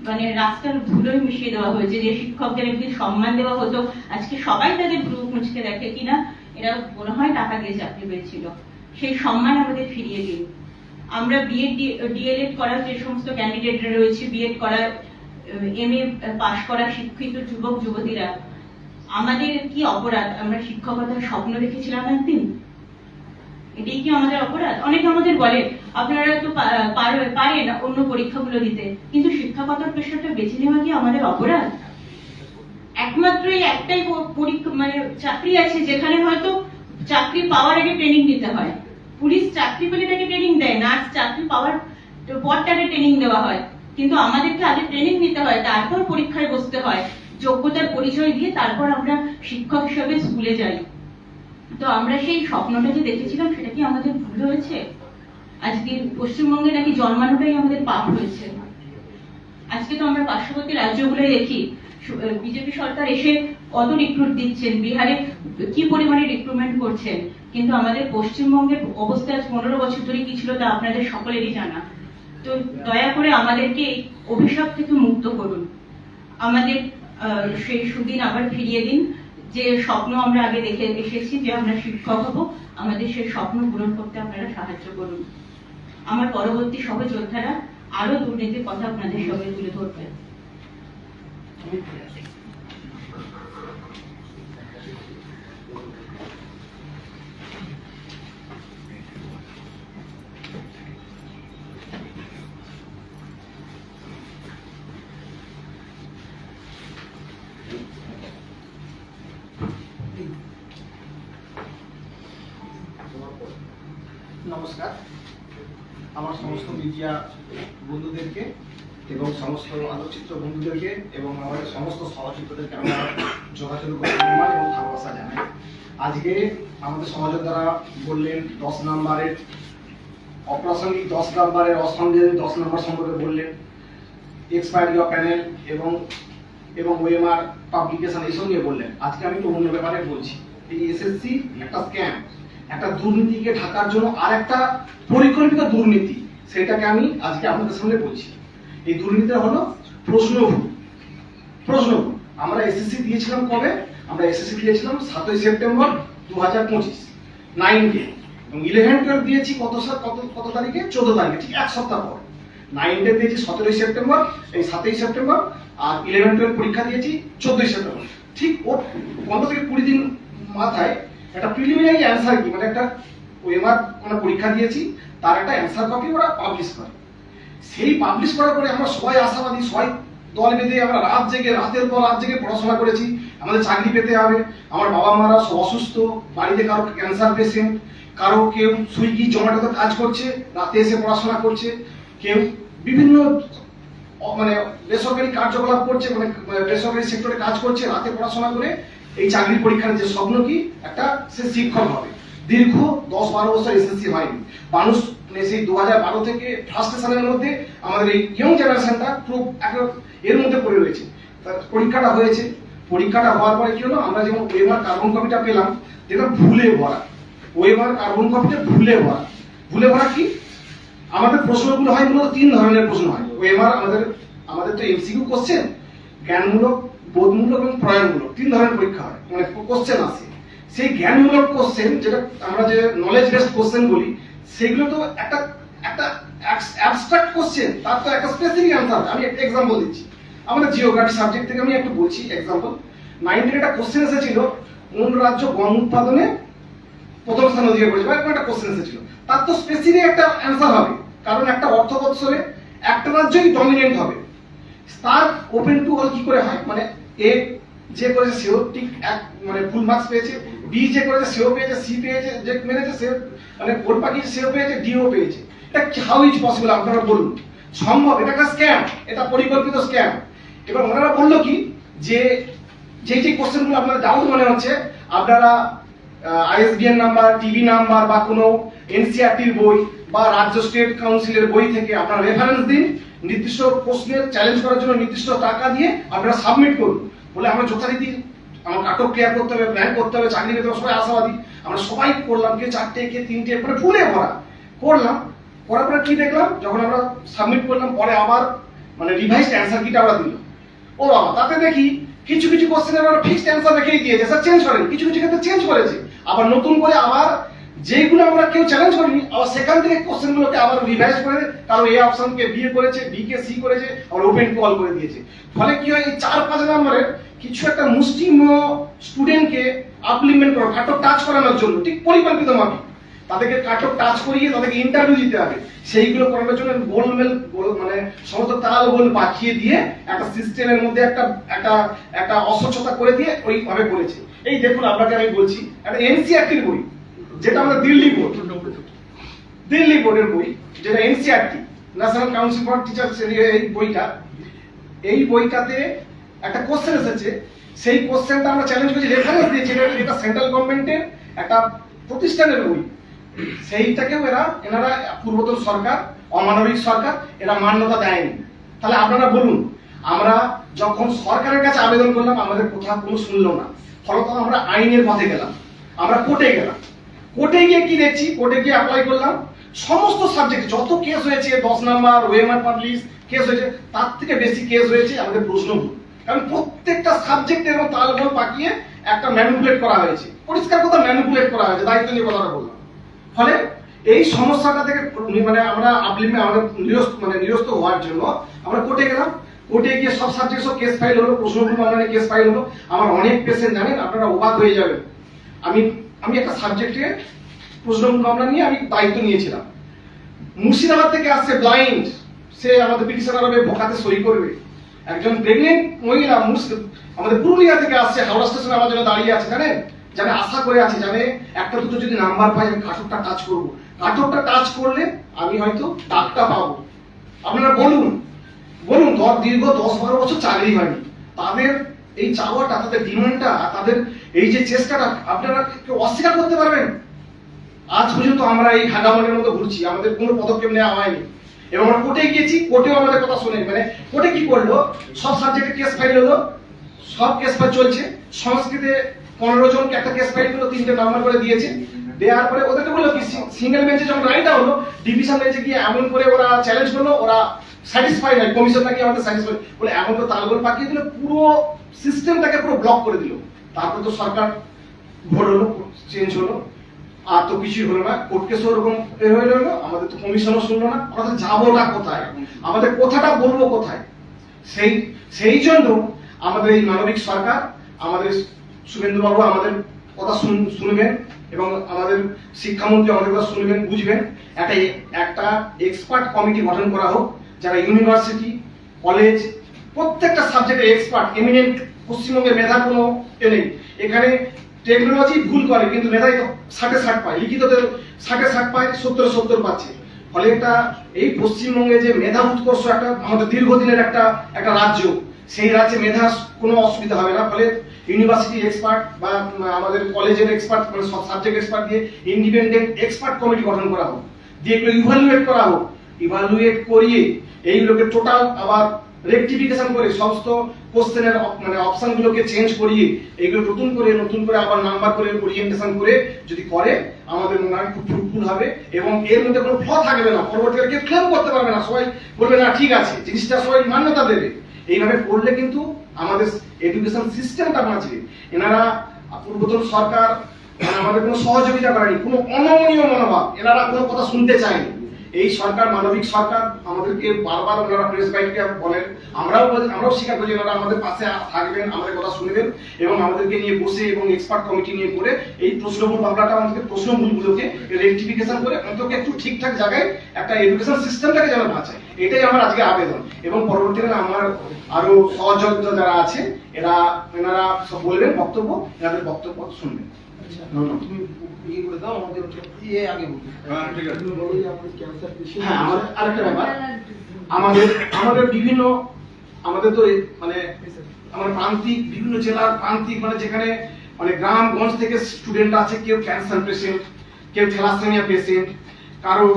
মানে রাস্তার ধুলোয় মিশিয়ে দেওয়া হয়েছে। যে শিক্ষকদের একদিন সম্মান দেওয়া হতো, আজকে সবাই তাদের ভ্রু মুচকে দেখে কিনা এরা মনে হয় টাকা দিয়ে চাকরি পেয়েছিল। সেই সম্মান আমাদের ফিরিয়ে দিন। আমরা বিএড ডিএলএড করার যে সমস্ত ক্যান্ডিডেটরা রয়েছে, বিএড করা, এমএ পাশ করা শিক্ষিত যুবক যুবতীরা, আমাদের কি অপরাধ? আমরা শিক্ষকতার স্বপ্ন দেখেছিলাম একদিন, এটাই কি আমাদের অপরাধ? অনেকে আমাদের বলে আপনারা তো পারেন অন্য পরীক্ষাগুলো দিতে, কিন্তু শিক্ষকতার পেশাটা বেছে নেওয়া কি আমাদের অপরাধ? একমাত্র এই একটাই পরীক্ষা মানে চাকরি আছে যেখানে হয়তো চাকরি পাওয়ার আগে ট্রেনিং নিতে হয়। পুলিশ চাকরি পেলে তাকে ট্রেনিং দেয়, নার্স চাকরি পাওয়ার পর তাকে ট্রেনিং দেওয়া হয়, কিন্তু আমাদেরকে আগে ট্রেনিং নিতে হয়, তারপর পরীক্ষায় বসতে হয়, যোগ্যতার পরিচয় দিয়ে তারপর আমরা শিক্ষক হিসেবে স্কুলে যাই। তো আমরা সেই স্বপ্নটা যে দেখেছিলাম সেটা কি আমাদের ভুল হয়েছে? আজকে পশ্চিমবঙ্গে নাকি জন্মানোটাই আমাদের পাপ হয়েছে। আজকে তো আমরা পার্শ্ববর্তী রাজ্যগুলোই দেখি বিজেপি সরকার এসে কত রিক্রুট দিচ্ছেন, বিহারে কি পরিমাণে রিক্রুটমেন্ট করছেন, কিন্তু আমাদের পশ্চিমবঙ্গের অবস্থা আজ 15 বছর ধরে কি ছিল তা আপনাদের সকলেরই জানা। তো দয়া করে আমাদেরকে এই অভিশাপ থেকে মুক্ত করুন, আমাদের সেই সুদিন আবার ফিরিয়ে দিন। যে স্বপ্ন আমরা আগে দেখে এসেছি যে আমরা শিক্ষক হব, আমাদের সেই স্বপ্ন পূরণ করতে আপনারা সাহায্য করুন। আমার পরবর্তী সহযোদ্ধারা আরো দুর্নীতির কথা আপনাদের সঙ্গে তুলে ধরবেন। নমস্কার আমার সমস্ত মিডিয়া বন্ধুদেরকে এবং সমস্ত আলোকচিত্র বন্ধুদেরকে এবং আমাদের সমস্ত সহযোগীদেরকে আমরা যোগাযোগ করে সম্মান এবং ভালোবাসা জানাই। আজকে আমাদের সহযোদ্ধারা বললেন 10 নম্বরের অপ্রাসঙ্গিক, 10 নম্বরের অসংবিধানিক 10 নম্বর সম্পর্কে বললেন, এক্সপায়ারি অফ প্যানেল এবং ওএমআর পাবলিকেশন এইসব নিয়ে বললেন। আজকে আমি একটু অন্য ব্যাপারে বলছি। এই এসএসসি একটা স্ক্যাম, একটা দুর্নীতিকে ঢাকার জন্য আর একটা পরিকল্পিত দুর্নীতি, সেটাকে আমি আজকে আপনাদের সামনে বলছি। এই দুর্নীতিটা হলো প্রশ্ন ভুল। আমরা এসএসসি দিয়েছিলাম কবে? আমরা এসএসসি দিয়েছিলাম 7ই সেপ্টেম্বর 2025 9 10 এবং 11 12 দিয়েছি কত তারিখে? 14 তারিখে, ঠিক এক সপ্তাহ পর। 9 10 দিয়েছি 17ই সেপ্টেম্বর, এই 7ই সেপ্টেম্বর, আর 11 12 পরীক্ষা দিয়েছি 14ই সেপ্টেম্বর। ঠিক ওর 15 থেকে 20 দিন মাথায় একটা প্রিলিমিনারি অ্যান্সার কি মানে একটা ওএমআর মানে পরীক্ষা দিয়েছি, তার একটা অ্যান্সার কপি ওরা পাবলিশ করে। সেই পাবলিশ করার পরে আমরা সবাই আশাবাদী, সবাই দল বেঁধে আমরা রাতের পর রাত জেগে পড়াশোনা করেছি, আমাদের চাকরি পেতে হবে। আমার বাবা মারা সব অসুস্থ, বাড়িতে কারো ক্যান্সার পেশেন্ট, কেউ সুইগি জোম্যাটোতে কাজ করছে, রাতে এসে পড়াশোনা করছে, কেউ বিভিন্ন মানে বেসরকারি কার্যকলাপ করছে, মানে বেসরকারি সেক্টরে কাজ করছে, রাতে পড়াশোনা করে এই চাকরির পরীক্ষার যে স্বপ্ন কি একটা সে শিক্ষক হবে। দীর্ঘ 10-12 বছর এসএসসি হয়নি। মানুষ সেই 2012 থেকে ফ্রাস্ট্রেশনের মধ্যে আমাদের এই ইয়ং জেনারেশনটা খুব এর মধ্যে পড়ে রয়েছে। পরীক্ষাটা হয়েছে, পরীক্ষাটা হওয়ার পরে কি হলো, আমরা যেমন ওএমআর কার্বন কপিটা পেলাম, যেটা ভুলে ভরা। ওএমআর কার্বন কপিটা ভুলে ভরা কি? আমাদের প্রশ্নগুলো হয় মূলত 3 ধরনের প্রশ্ন হয় ওএমআর। আমাদের তো এমসিকিউ কোশ্চেন, জ্ঞানমূলক, বোধমূলক এবং প্রয়োগমূলক, 3 ধরনের পরীক্ষা হয়, মানে কোশ্চেন আসে। সেই জ্ঞানমূলক কোশ্চেন, যেটা আমরা যে নলেজ বেসড কোশ্চেন বলি, সেগুলো তো একটা অ্যাবস্ট্রাক্ট কোশ্চেন, তার তো একটা স্পেসিফিক অ্যান্সার। আমি একটা এক্সাম্পল দিচ্ছি, আমাদের জিওগ্রাফি সাবজেক্ট থেকে আমি একটু বলছি এক্সাম্পল। 9 একটা কোশ্চেন এসেছিল, কোন রাজ্য গম উৎপাদনে প্রথম স্থান অধিকার করেছে, বা একটা কোশ্চেন এসেছিল। তার তো স্পেসিফিক একটা অ্যান্সার হবে, কারণ একটা অর্থবৎসরে একটা রাজ্যই ডমিনেন্ট হবে। তার ওপেন টু অল কি করে হয়, মানে এ যে করেছে সেও ঠিক মানে ফুল মার্কস পেয়েছে, বি যে করেছে সেও পেয়েছে, সি পেয়েছে, যে মেরেছে সে মানে ভোট পাকিয়েছে সেও পেয়েছে, ডিও পেয়েছে। এটা হাউ ইজ পসিবল? আপনারা বলুন। সম্ভব? এটা একটা স্ক্যাম, এটা পরিকল্পিত স্ক্যাম। এবার ওনারা বললো কি যে যে কোশ্চেনগুলো আপনারা ডাউট মনে হচ্ছে, আপনারা আইএসবিএন নাম্বার, টিভি নাম্বার বা কোনো এনসিআরটির বই বা রাজ্য স্টেট কাউন্সিলের বই থেকে আপনারা রেফারেন্স দিন, নির্দিষ্ট প্রশ্নের চ্যালেঞ্জ করার জন্য নির্দিষ্ট টাকা দিয়ে আপনারা সাবমিট করুন বলে আমরা যথারীতি আমার কাটক ক্লিয়ার করতে হবে, র্যাঙ্ক করতে হবে, চাকরি পেতে হবে, সবাই আশাবাদী। আমরা সবাই করলাম, কে 4টে কে 3টে, মানে ফুলে ভরা করলাম। করার পরে কি দেখলাম, যখন আমরা সাবমিট করলাম পরে আবার মানে রিভাইসড অ্যান্সার কিটা আমরা দিল। ও বাবা, তাতে দেখি কিছু কিছু কোশ্চেনের আমরা ফিক্সড অ্যান্সার রেখেই দিয়েছে, স্যার চেঞ্জ করেন, কিছু কিছু ক্ষেত্রে চেঞ্জ করেছে। আবার নতুন করে আবার যেগুলো আমরা কেউ চ্যালেঞ্জ করিনি, আবার সেখান থেকে কোশ্চেনগুলোকে আবার রিভাইজ করে, কারণ এই অপশনকে বি করেছে, বি কে সি করেছে, আবার ওপেন কল করে দিয়েছে। ফলে কি হয়, এই 4-5 নম্বরের কিছু একটা মুসলিম স্টুডেন্টকে আপলিমেন্ট করা, কাটক টাচ করানোর জন্য ঠিক পরিকল্পিত ভাবে তাদেরকে কাটক টাচ করিয়ে তাদেরকে ইন্টারভিউ দিতে হবে। সেইগুলো করানোর জন্য গোলমেল মানে সমস্ত তাল গোল পাঠিয়ে দিয়ে একটা সিস্টেমের মধ্যে একটা অস্বচ্ছতা করে দিয়ে ওইভাবে করেছে। এই দেখুন, আপনাকে আমি বলছি, একটা এনসিআরটির বই, যেটা আমাদের দিল্লি বোর্ডের বই, যেটা NCERT, national council for teachers, এই বইটাতে একটা কোশ্চেন এসেছে। সেই কোশ্চেনটা আমরা চ্যালেঞ্জ করেছি, রেফারেন্স দিয়েছি, এটা সেন্ট্রাল গভর্নমেন্টের একটা প্রতিষ্ঠানের বই। সেইটাকেও এনারা পূর্বতন সরকার, অমানবিক সরকার, এরা মান্যতা দেয়নি। তাহলে আপনারা বলুন, আমরা যখন সরকারের কাছে আবেদন করলাম আমাদের কোথাও কোনো শুনলো না, ফলত আমরা আইনের পথে গেলাম, আমরা কোর্টে গেলাম। কোর্টে গিয়ে কি দেখছি, কোর্টে গিয়ে অ্যাপ্লাই করলাম, সমস্ত সাবজেক্ট যত কেস হয়েছে, 10 নাম্বার ওএমআর পাবলিশ কেস হয়েছে, তার থেকে বেশি কেস হয়েছে আমাদের প্রশ্নগুলো। কারণ প্রত্যেকটা সাবজেক্টের তালগোল পাকিয়ে একটা ম্যানিপুলেট করা হয়েছে, পরিষ্কার কথা ম্যানিপুলেট করা হয়েছে, দায়িত্ব নিয়ে কথাটা বললাম। ফলে এই সমস্যাটা থেকে মানে আমরা আমাদের নিরস্ত হওয়ার জন্য আমরা কোর্টে গেলাম। কোর্টে গিয়ে সব সাবজেক্ট সব কেস ফাইল হলো, প্রশ্নগুলো আমরা কেস ফাইল হলো। আমার অনেক পেশেন্ট জানেন, আপনারা অবাক হয়ে যাবেন, আমি একটা সাবজেক্টে প্রশ্নগুলো মামলা নিয়ে আমি দায়িত্ব নিয়েছিলাম। মুর্শিদাবাদ থেকে আসছে ব্লাইন্ড, সে আমাদের পিটিশন আরবে ভোকাতে সই করবে। একজন প্রেগনেন্ট মহিলা আমাদের পুরুলিয়া থেকে আসছে, হাওড়া স্টেশনে আমার জন্য দাঁড়িয়ে আছে, জানেন, আশা করে আছে, জানে একটা দুটো যদি নাম্বার পাই আমি কাটকটা টাচ করবো, কাটকটা টাচ করলে আমি হয়তো ডাকটা পাবো। আপনারা বলুন, দীর্ঘ 10-12 বছর চাকরি হয়নি, তাদের এই চাওয়াটা, তাদের ডিমান্ডটা, তাদের এই যে চেষ্টাটা আপনারা কেউ অস্বীকার করতে পারবেন? আজ পর্যন্ত আমরা এই হাগামনের মতো ঘুরছি, আমাদের কোনো পদক্ষেপ নেওয়া হয়নি। এবং আমরা কোর্টে গিয়েছি, কোর্টেও আমাদের কথা শুনে, মানে কোর্টে কি করলো, সব সাবজেক্টে কেস ফাইল হলো, সব কেস ফাইল চলছে। সংস্কৃতে 15 জনকে একটা কেস ফাইল করলো, 3টে নাম্বার করে দিয়েছে। দেওয়ার পরে ওদেরকে বললো কি, সিঙ্গেল বেঞ্চে যখন রায়টা হলো, ডিভিশন বেঞ্চে গিয়ে এমন করে ওরা চ্যালেঞ্জ করলো, ওরা স্যাটিসফাই হয়, কমিশন নাকি আমাদের স্যাটিসফাই বলে এমন তো তালগোল পাকিয়ে দিল, পুরো সিস্টেমটাকে পুরো ব্লক করে দিল। তারপর তো সরকার ভোট হলো, চেঞ্জ হলো, আর তো কিছুই হলো না, কোর্ট কেসও ওরকম হয়ে রইলো, আমাদের তো কমিশনও শুনলো না। আমরা যাবোটা কোথায়, আমাদের কথাটা বলবো কোথায়? সেই জন্য আমাদের এই মানবিক সরকার, আমাদের শুভেন্দুবাবু আমাদের কথা শুনবেন এবং আমাদের শিক্ষামন্ত্রী আমাদের কথা শুনবেন, বুঝবেন। একটা এক্সপার্ট কমিটি গঠন করা হোক, যারা ইউনিভার্সিটি, কলেজ, প্রত্যেকটা সাবজেক্টে এক্সপার্ট, এমিনেন্ট। পশ্চিমবঙ্গের মেধা কোনো নেই, এখানে টেকনোলজি ভুল করে কিন্তু মেধায় 60 পায়, লিখিততে 60 পায়, 70 পাচ্ছে। ফলে এই পশ্চিমবঙ্গে যে মেধা উৎকর্ষ একটা আমাদের দীর্ঘদিনের একটা রাজ্য, সেই রাজ্যে মেধা কোনো অসুবিধা হবে না। ফলে ইউনিভার্সিটি এক্সপার্ট বা আমাদের কলেজের এক্সপার্ট, মানে সব সাবজেক্ট এক্সপার্ট দিয়ে ইন্ডিপেন্ডেন্ট এক্সপার্ট কমিটি গঠন করা হোক, দিয়ে এগুলো ইভালুয়েট করা হোক, ইভালুয়েট করিয়ে এইগুলোকে টোটাল আবার রেকটিফিকেশন করে সমস্ত কোশ্চেনের মানে অপশনগুলোকে চেঞ্জ করিয়ে এগুলো নতুন করে আবার নাম্বার করে ওরিয়েন্টেশন করে যদি করে, আমাদের মনে হয় খুব ফ্রুটফুল হবে এবং এর মধ্যে কোনো ফ্ল থাকবে না। পরবর্তীকালে কেউ ক্লেম করতে পারবে না, সবাই বলবে না ঠিক আছে, জিনিসটা সবাই মান্যতা দেবে। এইভাবে করলে কিন্তু আমাদের এডুকেশন সিস্টেমটা বাঁচবে। এনারা পূর্বতন সরকার আমাদের কোনো সহযোগিতা করেনি, কোনো অনমনীয় মনোভাব, এনারা কোনো কথা শুনতে চায়নি। এই সরকার মানবিক সরকার, আমাদেরকে বারবার ওনারা প্রেস বাইটকে বলেন, আমরাও স্বীকার করি, ওনারা আমাদের পাশে থাকবেন, আমাদের কথা শুনবেন এবং আমাদেরকে নিয়ে বসে এবং এক্সপার্ট কমিটি নিয়ে করে এই প্রশ্নমূল মামলাটা, আমাদেরকে প্রশ্নমূলগুলোকে রেকটিফিকেশন করে অন্তত একটু ঠিকঠাক জায়গায় একটা এডুকেশন সিস্টেমটাকে যেন বাঁচায়, এটাই আমার আজকে আবেদন। এবং পরবর্তীকালে আমার আরো সহযোগিতা যারা আছে এনারা সব বলবেন বক্তব্য, এনাদের বক্তব্য শুনবেন। হ্যাঁ, আরেকটা ব্যাপার, আমাদের বিভিন্ন, আমাদের তো মানে আমার প্রান্তিক, বিভিন্ন জেলার প্রান্তিক, মানে যেখানে মানে গ্রামগঞ্জ থেকে স্টুডেন্ট আছে, কেউ ক্যান্সার পেশেন্ট, কেউ থ্যালাসেমিয়া পেশেন্ট, কারো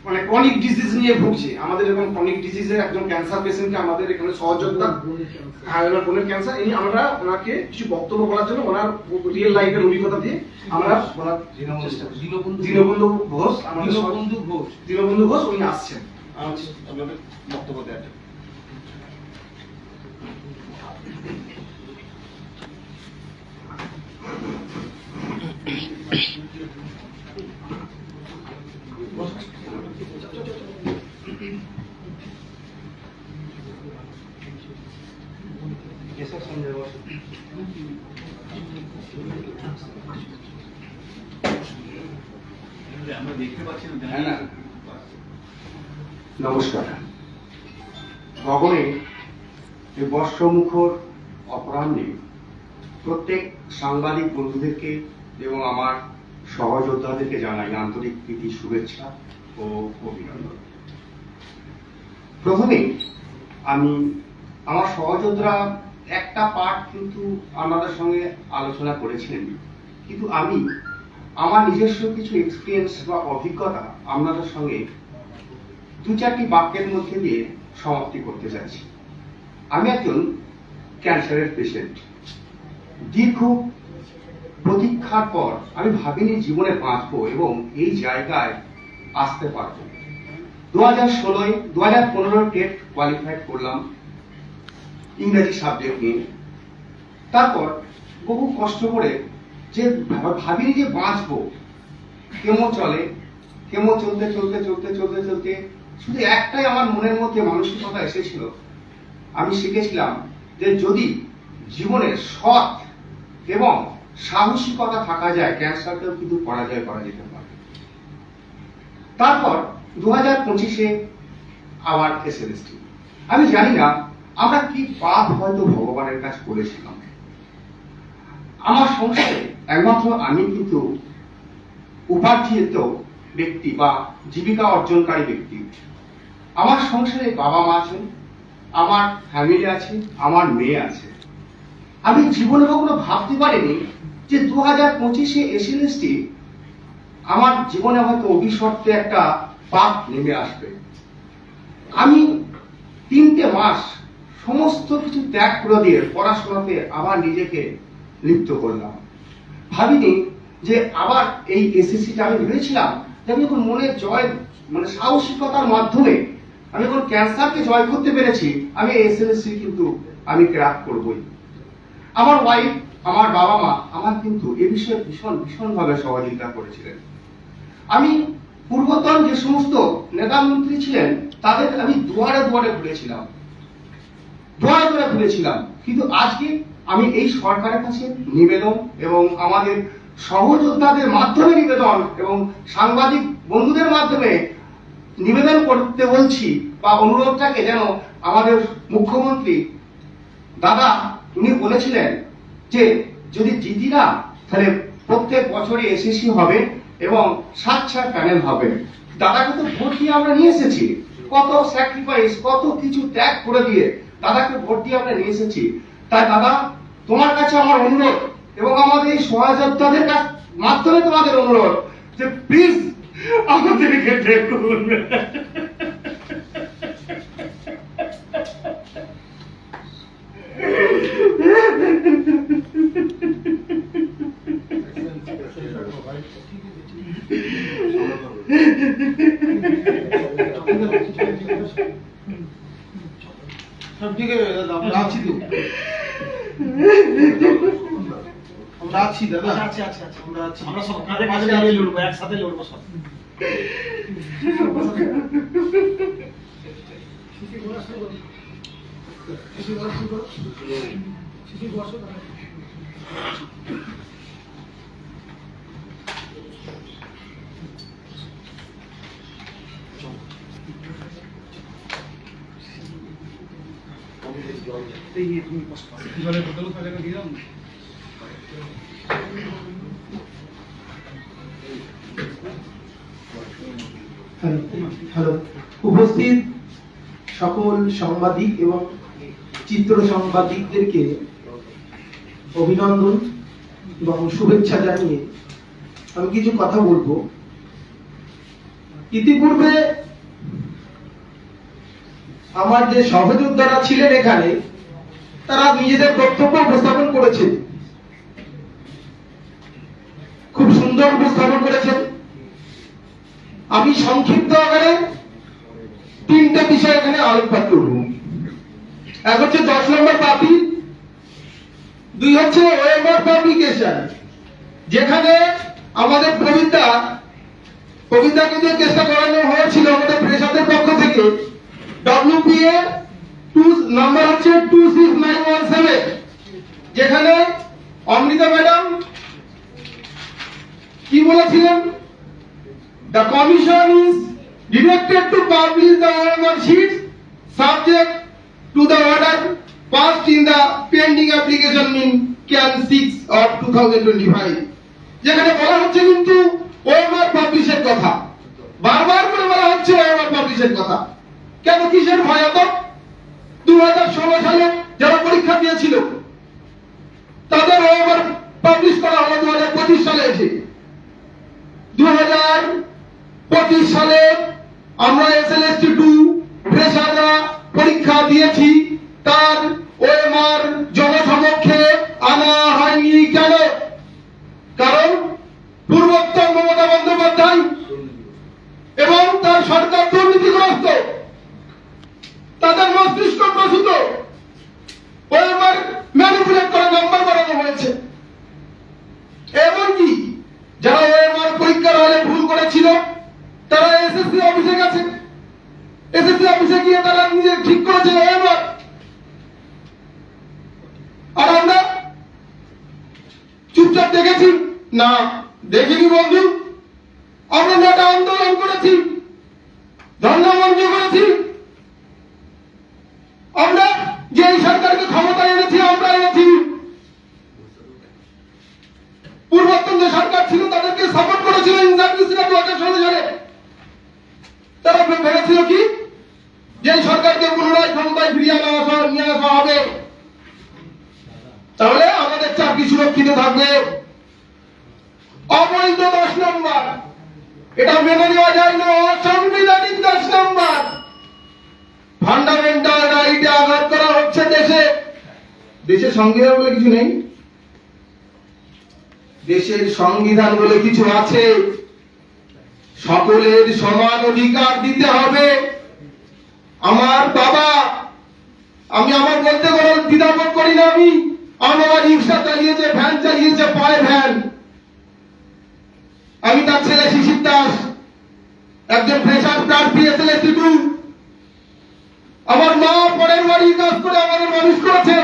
মানে ক্রনিক ডিজিজ নিয়ে ভুগছে। আমাদের এরকম ক্রনিক ডিজিজের একজন ক্যান্সার পেশেন্টকে আমাদের এখানে সহযোগিতা, হ্যাঁ ওনার বোনের ক্যান্সার, এই আমরা ওনাকে কিছু বক্তব্য বলার জন্য ওনার রিয়েল লাইফের অভিজ্ঞতা দিয়ে আমরা বলার চেষ্টা করছি। দীনবন্ধু ঘোষ, আমাদের দীনবন্ধু ঘোষ উনি আসছেন আপনাদের বক্তব্য দেওয়ার জন্য। নমস্কার। গগনে এই বর্ষমুখর অপরাহ্নে প্রত্যেক সাংবাদিক বন্ধুদেরকে এবং আমার সহযোদ্ধাদেরকে জানাই আন্তরিক প্রীতি, শুভেচ্ছা ও অভিনন্দন। প্রথমে আমি আমার সহযোদ্ধারা একটা পার্ট কিন্তু আমাদের সঙ্গে আলোচনা করেছিলেন, কিন্তু আমি আমার নিজস্ব কিছু এক্সপিরিয়েন্স বা অভিজ্ঞতা আপনাদের সঙ্গে দু চারটি বাক্যের মধ্যে দিয়ে সমাপ্তি করতে চাইছি। আমি একজন ক্যান্সারের পেশেন্ট। দীর্ঘ প্রতীক্ষার পর আমি ভাবিনি জীবনে বাঁচবো এবং এই জায়গায় আসতে পারবো। 2015 টেট কোয়ালিফাইড করলাম ইংরেজি সাবজেক্ট নিয়ে। তারপর বহু কষ্ট করে যে ভাবিনি যে বাঁচবো, কেমো চলে, কেমো চলতে চলতে চলতে চলতে চলতে শুধু একটাই আমার মনের মধ্যে মানসিকতা এসেছিল। আমি শিখেছিলাম যে যদি জীবনে সৎ এবং সাহসিকতা থাকা যায়, ক্যান্সারকেও কিন্তু পরাজয় করা যেতে পারে। তারপর 2025-এ আবার এসএলএসটি। আমি জানি না আমরা কি পাপ হয়তো ভগবানের কাছে করেছিলাম। আমার সংসারে একমাত্র আমি কিন্তু উপার্জিত ব্যক্তি বা জীবিকা অর্জনকারী ব্যক্তি। আমার সংসারে বাবা মা আছেন, আমার ফ্যামিলি আছে, আমার মেয়ে আছে। আমি জীবনে কখনো ভাবতে পারিনি যে 2025-এ এসএলএসটি আমার জীবনে হয়তো অভিশপ্তে একটা পাপ নেমে আসবে। আমি 3টে মাস সমস্ত কিছু ত্যাগ করে দিয়ে পড়াশোনাতে আবার নিজেকে লিপ্ত করলাম। ভাবিনি যে আবার এই এসএসসিটা আমি ভেবেছিলাম যে আমি যখন মনে জয় মানে সাহসিকতার মাধ্যমে আমি যখন ক্যান্সারকে জয় করতে পেরেছি, আমি এসএলএসসি কিন্তু আমি ক্র্যাক করবই। আমার ওয়াইফ, আমার বাবা মা আমার কিন্তু এ বিষয়ে ভীষণ ভাবে সহযোগিতা করেছিলেন। আমি পূর্বতন যে সমস্ত নেতা মন্ত্রী ছিলেন তাদের আমি দুয়ারে দুয়ারে ঘুরেছিলাম, কিন্তু আজকে আমি এই সরকারের কাছে নিবেদন এবং আমাদের সহযোদ্ধাদের মাধ্যমে নিবেদন এবং সাংবাদিক বন্ধুদের মাধ্যমে নিবেদন করতে বলছি বা অনুরোধটাকে যেন আমাদের মুখ্যমন্ত্রী দাদা উনি বলেছিলেন যে যদি জিতি না তাহলে প্রত্যেক বছরই এসএসসি হবে এবং 7 প্যানেল হবে। দাদাকে তো ভোট দিয়ে আমরা নিয়ে এসেছি, কত স্যাক্রিফাইস, কত কিছু ত্যাগ করে দিয়ে দাদাকে ভোট দিয়ে আমরা নিয়ে এসেছি। তাই দাদা তোমার কাছে আমার অনুরোধ এবং আমাদের এই সহযোদ্ধাদের মাধ্যমে তোমাদের অনুরোধ যে প্লিজ আমাদেরকে দেখুন। সব ঠিক আছে দাদা, আমরা আছি তো, আমরা আছি দাদা, আমরা আছি, আমরা সব কাঁধে কাঁধে মিলিয়ে লড়বো, একসাথে লড়বো সব। জলের বোতল থাকে না, দিয়ে দাও না। হ্যালো, উপস্থিত সকল সাংবাদিক এবং চিত্র সাংবাদিকদেরকে অভিনন্দন এবং শুভেচ্ছা জানিয়ে আমি কিছু কথা বলবো। ইতিপূর্বে আমার যে সহযোদ্ধারা ছিলেন এখানে, তারা নিজেদের বক্তব্য উপস্থাপন করেছেন, খুব সুন্দর উপস্থাপন করেছেন। আমি সংক্ষিপ্ত আকারে 3টে বিষয় এখানে আলোকপাত করব। এক হচ্ছে 10 নম্বর পাপি, 2 হচ্ছে ওএমআর পাবলিকেশন, যেখানে আমাদের কবিতাকে যে চেষ্টা করানো হয়েছিল আমাদের প্রেসাদের পক্ষ থেকে। WPA 2 নাম্বার হচ্ছে 26917, যেখানে অমৃতা ম্যাডাম কি বলেছিলেন? The commission is directed to publish the OMR sheets subject to the order passed in the pending application in Can 6 of 2025, যেখানে বলা হচ্ছে কিন্তু OMR পাবলিশের কথা, বারবার করে বলা হচ্ছে OMR পাবলিশের কথা। কেন, কিসের ভয় এত? 2016 সালে যারা পরীক্ষা দিয়েছিল তাদের OMR পাবলিশ করা হলো 2025 সালে এসে। 2025 সালে আমরা SLST 2 ফ্রেশাররা পরীক্ষা দিয়েছি, তার OMR জনসমক্ষে আনা হয়নি। কেন? কারণ পূর্বোত্তর মমতা বন্দ্যোপাধ্যায় এবং তার সরকার দুর্নীতিগ্রস্ত, তাদের মস্তিষ্ক প্রসূত, OMR ম্যানিপুলেট করে নাম্বার বাড়ানো হয়েছে। এমনকি যারা OMR পরীক্ষার হলে ভুল করেছিল তারা SSC অফিসে গেছে, SSC অফিসে গিয়ে তারা নিজে ঠিক করেছে OMR। আর আমরা চুপচাপ দেখেছি? না, দেখিনি বন্ধু। আমরা নেতা আন্দোলন করেছি, ধর্ণা মঞ্চ করেছি। আমরা যে সরকারকে ক্ষমতায় এনেছি, আমরা এনেছি। পূর্বতন যে সরকার ছিল তাদেরকে সাপোর্ট করেছিল ইনসাফিসিয়েন্ট 2016 সালে। তারা ভেবেছিল কি যে সরকারকে পুনরায় ক্ষমতায় ফিরিয়ে নিয়ে আসা হবে, তাহলে আমাদের চাকরি সুরক্ষিত থাকবে। অবৈধ 10 নম্বর, এটা মেনে নেওয়া যায় না। অসাংবিধানিক 10 নম্বর, ফান্ডামেন্টাল রাইটে আঘাত করা হচ্ছে। দেশের সংবিধান বলে কিছু নেই, দেশের সংবিধান বলে কিছু আছে। সকলের সমান অধিকার দিতে হবে। আমার বাবা, আমি আমার বলতে কোনো দ্বিধাবোধ করি না। আমার বাবা রিক্সা চালিয়েছে, ভ্যান চালিয়েছে, পায়ে ভ্যান। আমি তার ছেলে শিশির দাস, একজন ফ্রেশার প্রার্থী SLST 2। আমার মা পরের বাড়ি কাজ করে আমাদের মানুষ করেছে।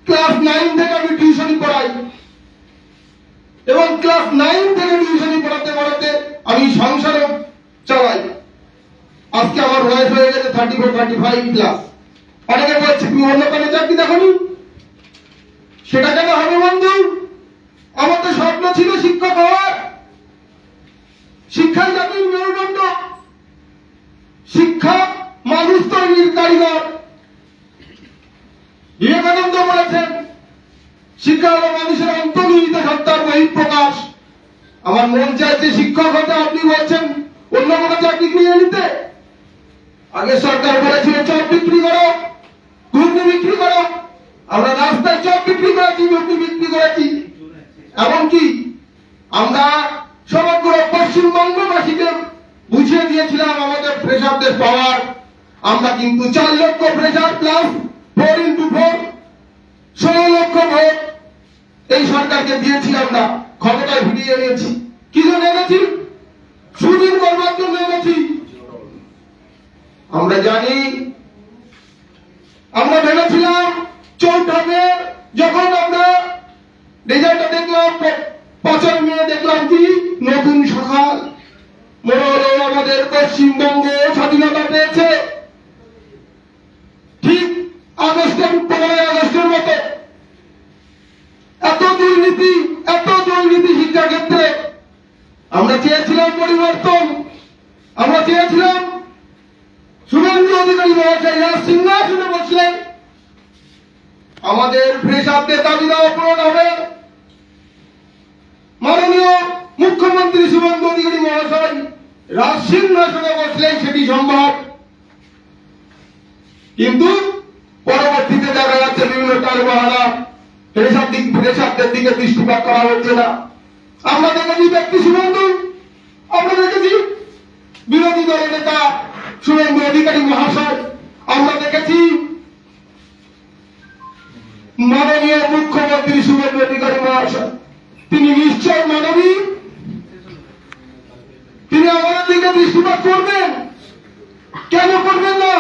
ক্লাস 9 থেকে আমি টিউশনি পড়াই এবং ক্লাস 9 থেকে টিউশনি পড়াতে পড়াতে আমি সংসারও চালাই। আজকে আমার বয়স হয়ে গেছে 34-35 ক্লাস। অনেকে বলছে তুমি অন্য কানে চাকরি দেখনি, সেটা কেন হবে বন্ধু? আমার তো স্বপ্ন ছিল শিক্ষক হওয়ার। শিক্ষাই জাতির মেরুদণ্ড, শিক্ষা মানুষ তৈরির কারিগর। বিবেকানন্দ বলেছেন শিক্ষা হলো মানুষের অন্তর্নিহিত সত্তার বহিঃপ্রকাশ। আমার মন চাইছে শিক্ষক হতে, আপনি বলছেন অন্য কোনো চাকরি নিয়ে নিতে। আগে সরকার বলেছিল চপ বিক্রি করো, ঘুগনি বিক্রি করো। আমরা রাস্তায় চপ বিক্রি করেছি, ঘুগনি বিক্রি করেছি। এমনকি আমরা সমগ্র পশ্চিমবঙ্গবাসীকে বুঝিয়ে দিয়েছিলাম আমাদের ফ্রেশারদের পাওয়ার। আমরা কিন্তু 4 লক্ষ ফ্রেশার প্লাস 4x4 16 লক্ষ ভোট এই সরকারকে দিয়েছি। আমরা ক্ষমতায় ফিরিয়ে এনেছি। কি জন্য এনেছি? সুদিন করবার জন্য এনেছি। আমরা জানি, আমরা ভেবেছিলাম 4ঠা মে যখন আমরা রেজাল্টটা দেখলাম, 5 মে দেখলাম কি নতুন সকাল, মনে হলো আমাদের পশ্চিমবঙ্গ স্বাধীনতা পেয়েছে। ঠিক 15 আগস্টের মতো এত দুর্নীতি শিক্ষা ক্ষেত্রে। আমরা চেয়েছিলাম পরিবর্তন, আমরা চেয়েছিলাম শুভেন্দু অধিকারী মহাশয় সিংহাসনে বসলেন, আমাদের ফ্রেশারদের দাবি দেওয়া পূরণ হবে। মাননীয় মুখ্যমন্ত্রী শুভেন্দু অধিকারী মহাশয় রাজসিংহাসনে বসলেই সেটি সম্ভব, কিন্তু পরবর্তীতে দেখা যাচ্ছে বিভিন্ন টালবাহানা ফেরেশাদের দিকে দৃষ্টিপাত করা হচ্ছে না। আমরা দেখেছি ব্যক্তি শুভেন্দু, আমরা দেখেছি বিরোধী দলের নেতা শুভেন্দু অধিকারী মহাশয়, আমরা দেখেছি মাননীয় মুখ্যমন্ত্রী শুভেন্দু অধিকারী মহাশয়। তিনি নিশ্চয় মানবী, তিনি আমাদের দিকে দৃষ্টিপাত করবেন, কেন করবেন না?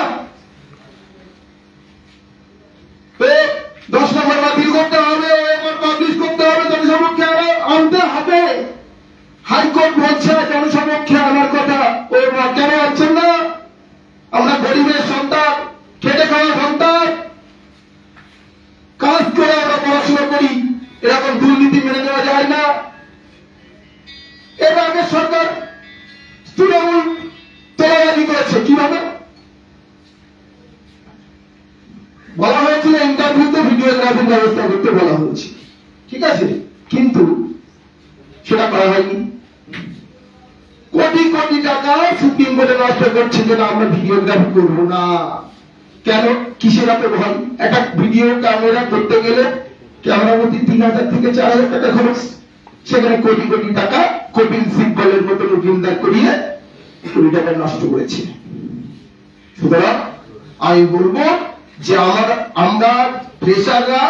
10 নম্বর বাতিল করতে হবে, এবার পাবলিশ করতে হবে, জনসমক্ষে আনতে হবে। হাইকোর্ট বলছে জনসমক্ষে আনার কথা, ও কেন আনছেন না? আমরা গরিবের সন্তান, খেটে খাওয়া সন্তান, কাজ করে আমরা পড়াশোনা করি, এরকম দুর্নীতি মেনে নেওয়া যায় না। এর আগে সরকার তৃণমূল তোলাবাজি করেছে, কিভাবে? বলা হয়েছিল ইন্টারভিউতে ভিডিওগ্রাফির ব্যবস্থা করতে বলা হয়েছে, ঠিক আছে, কিন্তু সেটা করা হয়নি। কোটি কোটি টাকা সুপ্রিম কোর্টে নষ্ট করছে যে না আমরা ভিডিওগ্রাফি করবো না। কেন? কিসের আপে ভয়? একটা ভিডিও ক্যামেরা করতে গেলে ক্যামেরা প্রতি 3000 থেকে 4000 টাকা খরচ, সেখানে কোটি কোটি টাকা কপিল সিব্বলের মতো উকিলদার করিয়ে কোটি টাকা নষ্ট করেছে। সুতরাং আমি বলবো যে আমরা প্রেসাররা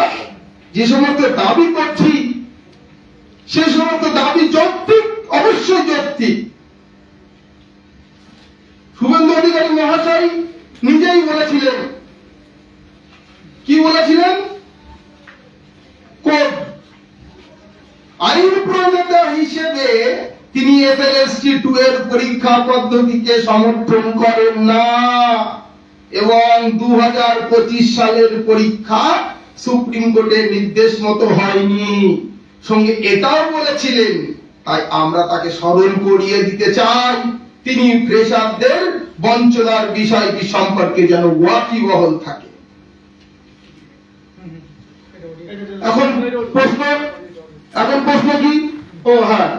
যে সমস্ত দাবি করছি সে সমস্ত দাবি যৌক্তিক, অবশ্যই যৌক্তিক। শুভেন্দু অধিকারী মহাশয় নিজেই বলেছিলেন, কি বলেছিলেন? কোর্ট আইন প্রণেতা হিসেবে তিনি এসএলএসটি 2 এর পরীক্ষা পদ্ধতিকে সমর্থন করেন না এবং 2025 সালের পরীক্ষা সুপ্রিম কোর্টের নির্দেশ মতো হয়নি। সঙ্গে এটাও বলেছিলেন, তাই আমরা তাকে স্মরণ করিয়ে দিতে চাই, তিনি ফ্রেশারদের বঞ্চনার বিষয়টি সম্পর্কে যেন ওয়াকিবহাল থাকে। এখন প্রশ্ন কি? ও হ্যাঁ,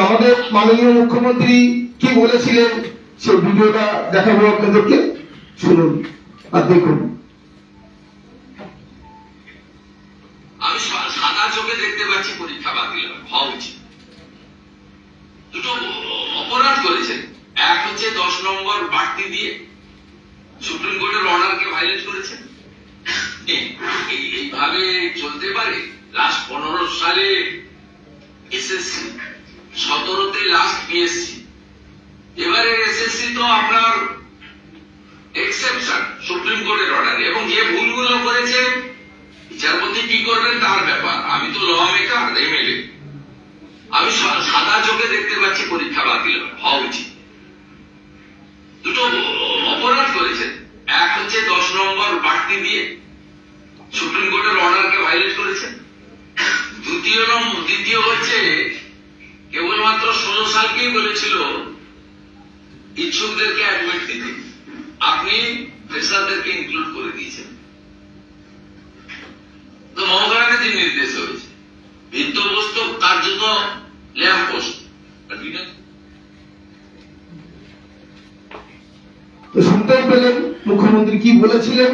আমাদের মাননীয় মুখ্যমন্ত্রী কি বলেছিলেন সেই ভিডিওটা দেখাবো আপনাদেরকে, শুনুন আর দেখুন। আমি সাদা চোখে দেখতে পাচ্ছি পরীক্ষা বাতিল হওয়া উচিত। দুটো অপরাধ করেছেন, এক হচ্ছে 10 নম্বর বাড়তি দিয়ে সুপ্রিম কোর্টের অর্ডারকে ভাইলেট করেছেন। এইভাবে চলতে পারে? লাস্ট 15 সালে এসএসসি, 17তে লাস্ট বিএসসি, এবারে এসএসসি তো আপনার এক্সেপশন সুপ্রিম কোর্টের অর্ডারে, এবং যে ভুলগুলো করেছে বিচারপতি কি করবেন তার ব্যাপার। আমি তো ল মেকার, এমএলএ, আমি সাদা চোখে দেখতে পাচ্ছি পরীক্ষা বাতিল হওয়া উচিত। দুটো অপরাধ করেছেন, এক হচ্ছে 10 নম্বর বাড়তি দিয়ে সুপ্রিম কোর্টের অর্ডারকে ভাইলেট করেছেন। দ্বিতীয় হচ্ছে কেবলমাত্র 16 সালকেই বলেছিল ইচ্ছুকদেরকে অ্যাডমিট দিতে, আপনি ফ্রেশারদেরকে ইনক্লুড করে দিয়েছেন। তো মমতা ব্যানার্জির নির্দেশ হয়েছে, ভিত্তবস্তু কার্যত ল্যাম্প পোস্ট। তো শুনতেই পেলেন মুখ্যমন্ত্রী কি বলেছিলেন।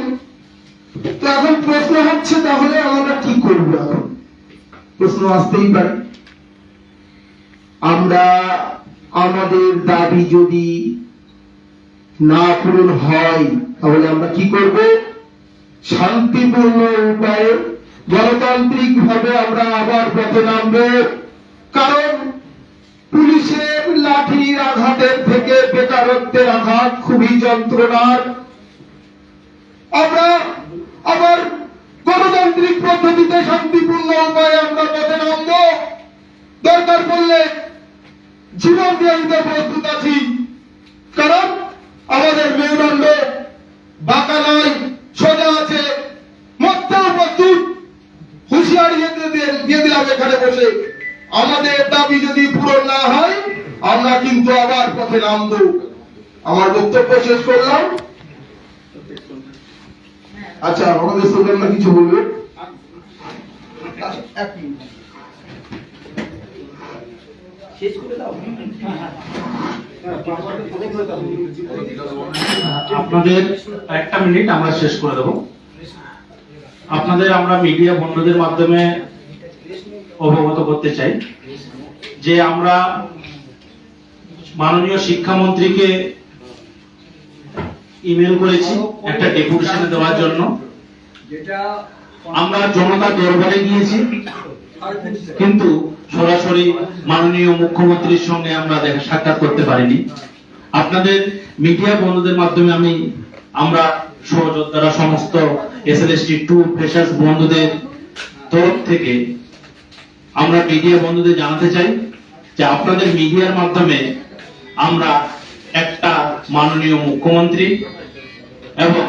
তো এখন প্রশ্ন হচ্ছে তাহলে আমরা কি করবো? এখন প্রশ্ন আসতেই পারে, আমরা আমাদের দাবি যদি না পূরণ হয় তাহলে আমরা কি করব? শান্তিপূর্ণ উপায়ে গণতান্ত্রিক ভাবে আমরা আবার পথে নামবো। কারণ পুলিশের লাঠির আঘাতের থেকে বেকারত্বের আঘাত খুবই যন্ত্রণার। আমরা আবার গণতান্ত্রিক পদ্ধতিতে শান্তিপূর্ণ উপায়ে আমরা পথে নামবো। দরকার পড়লে জীবন দিয়ে দিতে প্রস্তুত আছি, কারণ আমাদের মেরুদণ্ড বাঁকা নয়, সোজা আছে, মরতেও প্রস্তুত। হুঁশিয়ারি দিয়ে দিলাম এখানে বসে, আমাদের দাবি যদি পূরণ না হয় আমরা কিন্তু আবার পথে নামবো। আমার বক্তব্য শেষ করলাম। আচ্ছা, আমাদের স্লোগানটা কিছু বলবে? এক মিনিট শেষ করে দাও। আপনাদের একটা মিনিট আমরা শেষ করে দেব। আপনাদের আমরা মিডিয়া বন্ধুদের মাধ্যমে অবগত করতে চাই যে আমরা মাননীয় শিক্ষামন্ত্রীকে ইমেল করেছি একটা ডেপুটেশন দেওয়ার জন্য। আমরা জনতা দরবারে গিয়েছি, কিন্তু সরাসরি মাননীয় মুখ্যমন্ত্রীর সঙ্গে আমরা দেখা সাক্ষাৎ করতে পারিনি। আপনাদের মিডিয়া বন্ধুদের মাধ্যমে আমরা সহযোদ্ধারা সমস্ত এসএলএসটি 2 ফ্রেশার্স বন্ধুদের তরফ থেকে আমরা মিডিয়া বন্ধুদের জানাতে চাই যে আপনাদের মিডিয়ার মাধ্যমে আমরা একটা মাননীয় মুখ্যমন্ত্রী এবং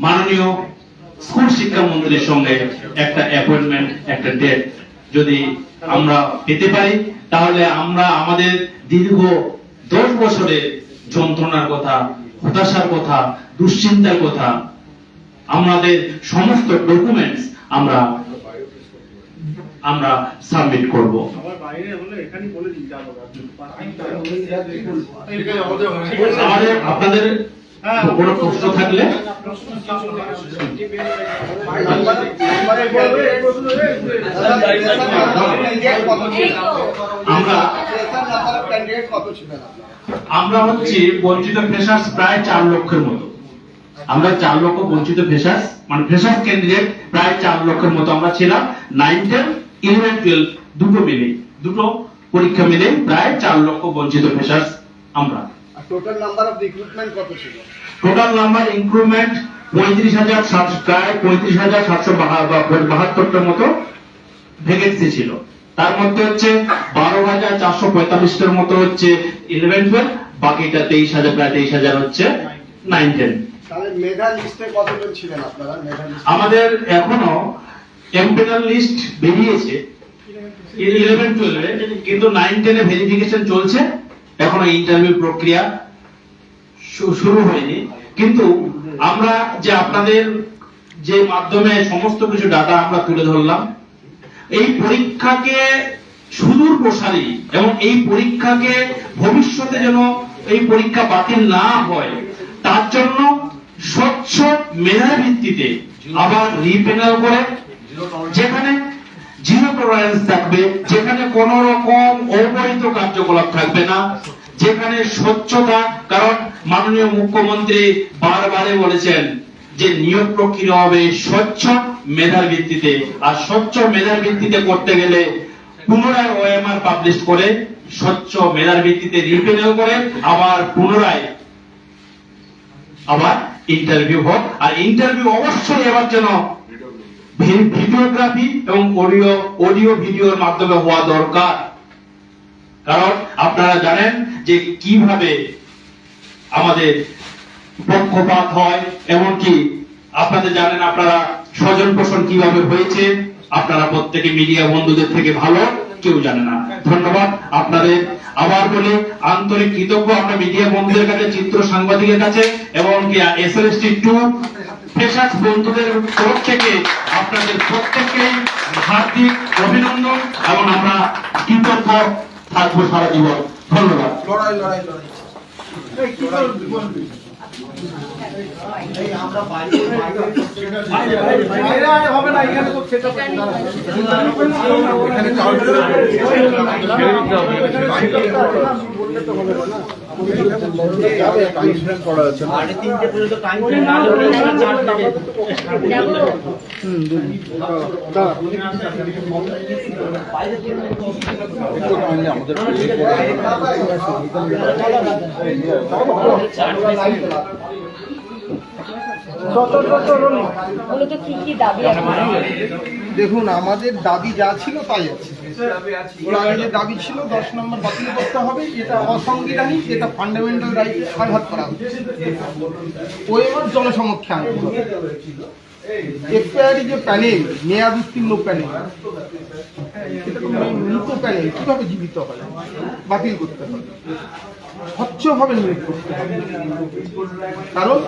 মাননীয় স্কুল শিক্ষামন্ত্রীর সঙ্গে একটা অ্যাপয়েন্টমেন্ট, একটা ডেট যদি আমরা পেতে পারি, তাহলে আমরা আমাদের দীর্ঘ 10 বছরের যন্ত্রণার কথা, হতাশার কথা, দুশ্চিন্তার কথা, আমাদের সমস্ত ডকুমেন্টস আমরা সাবমিট করব। আপনাদের কোনো প্রশ্ন থাকলে আমরা হচ্ছে বঞ্চিত ফ্রেশার্স প্রায় 4 লক্ষের মতো। আমরা 4 লক্ষ বঞ্চিত ফ্রেশার্স মানে ফ্রেশার্স ক্যান্ডিডেট প্রায় 4 লক্ষের মতো আমরা ছিলাম। 9, 10, 11, 12 দুটো পরীক্ষা মিলে প্রায় 4 লক্ষ বঞ্চিত ফ্রেশার্স আমরা। টোটাল নাম্বার অফ রিক্রুটমেন্ট কত ছিল? টোটাল নাম্বার ইনক্রিমেন্ট 35,772টার মতো ভ্যাকেন্সি ছিল। তার মধ্যে হচ্ছে 12,445টার মতো হচ্ছে 11, 12, বাকিটা 23,000 প্রায় 23,000 হচ্ছে 9, 10। তাহলে মেধা লিস্টে কতজন ছিলেন আপনারা? মেধা লিস্ট আমাদের এখনো এমপেনাল লিস্ট বেরিয়েছে 11, 12 এ, কিন্তু 9, 10 এ ভেরিফিকেশন চলছে, এখনো ইন্টারভিউ প্রক্রিয়া শুরু হয়নি। কিন্তু আমরা যে আপনাদের যে মাধ্যমে সমস্ত কিছু ডাটা আমরা তুলে ধরলাম, এই পরীক্ষাকে সুদূর প্রসারী এবং এই পরীক্ষাকে ভবিষ্যতে যেন এই পরীক্ষা বাতিল না হয় তার জন্য স্বচ্ছ মেধার ভিত্তিতে আবার রিপেনাল করে, যেখানে জিরো টলারেন্স থাকবে, যেখানে কোন রকম অবৈধ কার্যকলাপ থাকবে না, যেখানে স্বচ্ছতা। কারণ মাননীয় মুখ্যমন্ত্রী বারবারে বলেছেন যে নিয়োগ প্রক্রিয়া হবে স্বচ্ছ মেধার ভিত্তিতে, আর স্বচ্ছ মেধার ভিত্তিতে করতে গেলে পুনরায় ওএমআর পাবলিশ করে স্বচ্ছ মেধার ভিত্তিতে রিপেনাল করে আবার পুনরায় ইন্টারভিউ হোক। আর ইন্টারভিউ অবশ্যই এবার যেন ভিডিওগ্রাফি এবং অডিও ভিডিওর মাধ্যমে হওয়া দরকার। কারণ আপনারা জানেন যে কিভাবে আমাদের পক্ষপাত হয়, এমনকি আপনাদের জানেন আপনারা স্বজন পোষণ কিভাবে হয়েছে, আপনারা প্রত্যেকে মিডিয়া বন্ধুদের থেকে ভালো কেউ জানে না। ধন্যবাদ আপনাদের। আবার বলি আন্তরিক কৃতজ্ঞ আমরা মিডিয়া বন্ধুদের কাছে, চিত্র সাংবাদিকের কাছে এবং এসএলএসটি 2 ফ্রেশার্স বন্ধুদের তরফ থেকে আপনাদের প্রত্যেককে হার্দিক অভিনন্দন এবং আমরা কৃতজ্ঞ থাকবো সারা জীবন। ধন্যবাদ। আমরা বাইরে হবে না, এখানে তো সেটা বললে তো হবে না। করা আছে সাড়ে 3টে পর্যন্ত টাইম না হলে দেখুন আমাদের দাবি যা ছিল তাই আছে। দাবি ছিল 10 নম্বর বাতিল করতে হবে, এটা অসাংবিধানিক, এটা ফান্ডামেন্টাল রাইটে আঘাত করা হচ্ছে। ওএমআর জনসমক্ষে আনতে হবে। এফআইআর যে প্যানেল, মেয়াদ উত্তীর্ণ প্যানেল, এটা তো মৃত প্যানেল, কিভাবে জীবিত হয়? বাতিল করতে হবে, স্বচ্ছভাবে নিয়োগ করতে হবে। কারণ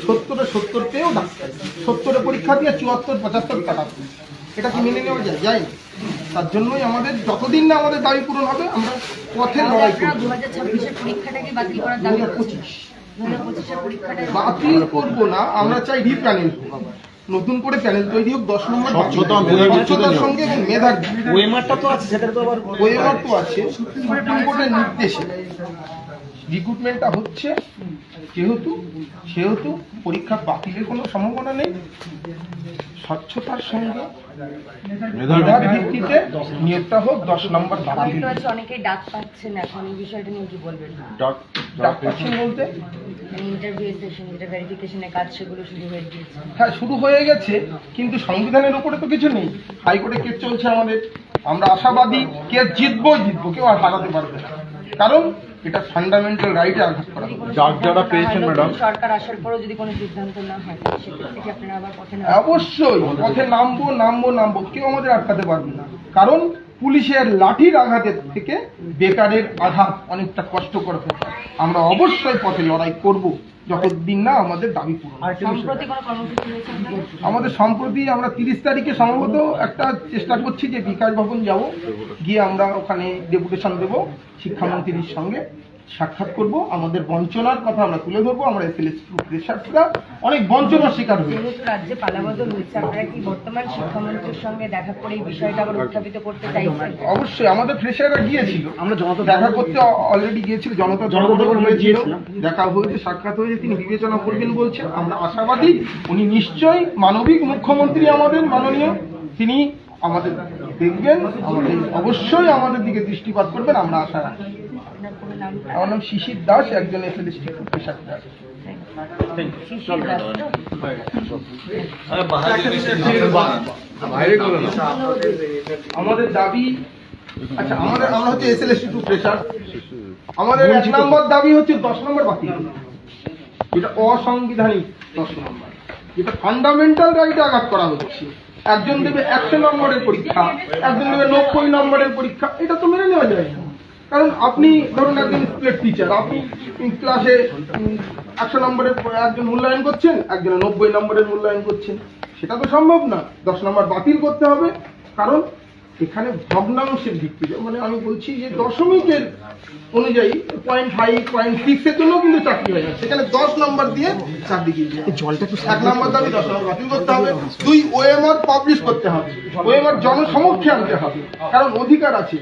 70 পেয়েও ডাক্তার, 70 পরীক্ষা দিয়ে 74, 75 কাটা, এটা কি মেনে নেওয়া যায়? তার জন্যই আমাদের যতদিন না আমাদের দাবি পূরণ হবে আমরা পথে লড়াই করব। 2026-এর পরীক্ষাটাকে বাতিল করার দাবি করছি। 2025-এর পরীক্ষাটা বাতিল করব না, আমরা চাই রিপ্যানেল হোক, আবার নতুন করে প্যানেল তৈরি হোক। 10 নম্বর স্বচ্ছতার সঙ্গে এবং মেধার ওএমআরটা তো আছে, সেটা তো আবার ওএমআর তো আছে। সুপ্রিম কোর্টের নির্দেশে রিক্রুটমেন্টটা হচ্ছে, সেহেতু পরীক্ষা বাতিলের কোনো সম্ভাবনা নেই। স্বচ্ছতার সঙ্গে মেধার ভিত্তিতে নিয়োগটা হোক। 10 নম্বর বাতিল। অনেকেই ডাক পাচ্ছেন এখন, এই বিষয়টা নিয়ে কি বলবেন? ডাক পাচ্ছেন বলতে ইন্টারভিউ সেশন, যেটা ভেরিফিকেশনের কাজ, সেগুলো শুরু হয়ে গিয়েছে। হ্যাঁ, শুরু হয়ে গেছে, কিন্তু সংবিধানের উপরে তো কিছু নেই। হাইকোর্টে কেস চলছে আমাদের, আমরা আশাবাদী কেস জিতবো, কেউ আর হারাতে পারবে না, কারণ এটা ফান্ডামেন্টাল রাইটে আঘাত করা। যারা পেয়েছেন ম্যাডাম, সরকার আসার পরও যদি কোনো সিদ্ধান্ত না হয়, সেক্ষেত্রে কি আপনারা আবার পথে অবশ্যই পথে নামবো, কেউ আমাদের আটকাতে পারবে না। কারণ পুলিশের লাঠির আঘাতের থেকে বেকারের আঘাত অনেকটা কষ্টকর হয়ে যায়। আমরা অবশ্যই পথে লড়াই করব যতদিন না আমাদের দাবি পূরণ। সম্প্রতি কোনো কর্মসূচি হয়েছে? আমাদের সম্প্রতি আমরা 30 তারিখে সম্ভবত একটা চেষ্টা করছি যে বিকাশ ভবন যাব, গিয়ে আমরা ওখানে ডেপুটেশন দেব, শিক্ষামন্ত্রীর সঙ্গে সাক্ষাৎ করব, আমাদের বঞ্চনার কথা আমরা তুলে ধরবো। আমরা প্রেশাররা অনেক বঞ্চনার শিকার হয়েছে। যেহেতু রাজ্যে পালাবদল হয়েছে, আপনারা কি বর্তমান শিক্ষামন্ত্রীর সঙ্গে দেখা করে এই বিষয়টা আবার উত্থাপিত করতে চাইছেন? অবশ্যই আমাদের প্রেশাররা গিয়েছিল, আমরা জনতা দেখা করতে অলরেডি গিয়েছিল, জনতা হয়েছিল, দেখা হয়েছে, সাক্ষাৎ হয়েছে, তিনি বিবেচনা করবেন বলছেন। আমরা আশাবাদী উনি নিশ্চয়ই মানবিক মুখ্যমন্ত্রী আমাদের মাননীয়, তিনি আমাদের দেখবেন, আমাদের অবশ্যই আমাদের দিকে দৃষ্টিপাত করবেন, আমরা আশা রাখি। আমার নাম শিশির দাস, একজন এসএলএসটি পেশার দাস। আমাদের দাবি, আচ্ছা আমরা হচ্ছে এসএলএসটি টু প্রেসার, আমাদের 1 নম্বর দাবি হচ্ছে 10 নম্বর বাতিল, যেটা অসাংবিধানিক 10 নম্বর, যেটা ফান্ডামেন্টাল রাইটে আঘাত করা হচ্ছে। একজন দেবে 100 নম্বরের পরীক্ষা, একজন দেবে 90 নম্বরের পরীক্ষা, এটা তো মেনে নেওয়া যায় না। কারণ আপনি ধরুন একজন স্কুলের টিচার, আপনি ক্লাসে 100 নম্বরের একজন মূল্যায়ন করছেন, একজন 90 নম্বরের মূল্যায়ন করছেন, সেটা তো সম্ভব না। 10 নম্বর বাতিল করতে হবে, কারণ এখানে ভগ্নাংশের ভিত্তিতে, মানে আমি বলছি যে দশমিকের অনুযায়ী 0.5, 0.6 এর জন্য কিন্তু চাকরি হয় না, সেখানে 10 নম্বর দিয়ে চাকরি দিয়ে জলটা একটু 1 নম্বর দাবি 10 নম্বর বাতিল করতে হবে। 2 ওএমআর পাবলিশ করতে হবে, ওএমআর জনসমক্ষে আনতে হবে, কারণ অধিকার আছে।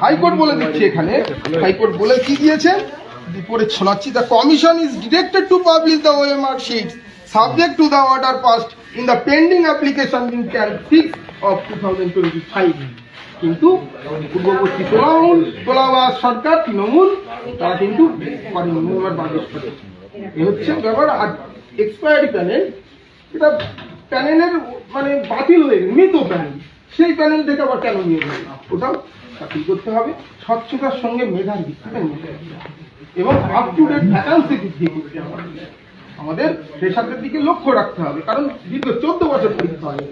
হাইকোর্ট বলে দিচ্ছে, এখানে হাইকোর্ট বলে কি দিয়েছে, পরে শোনাচ্ছি, the commission is directed to publish the OMR shits subject to the order passed in the pending application in 6 of 2025। কিন্তু পূর্ববর্তী তোলাবাজ সরকার তৃণমূল তারা কিন্তু বাতিল করে, এ হচ্ছে ব্যাপার। আর এক্সপায়ারি প্যানেল, এটা প্যানেলের মানে বাতিল হয়ে গেছে, মৃত প্যানেল, সেই প্যানেল থেকে আবার কেন নিয়ে গেল, ওটাও বাতিল করতে হবে। স্বচ্ছতার সঙ্গে মেধার ভিত্তিতে এবং আপ টু ডেট ভ্যাকান্সি বৃদ্ধি করতে হবে। আমাদের পেশাদের দিকে লক্ষ্য রাখতে হবে, কারণ দীর্ঘ 14 বছর পরীক্ষা হয়।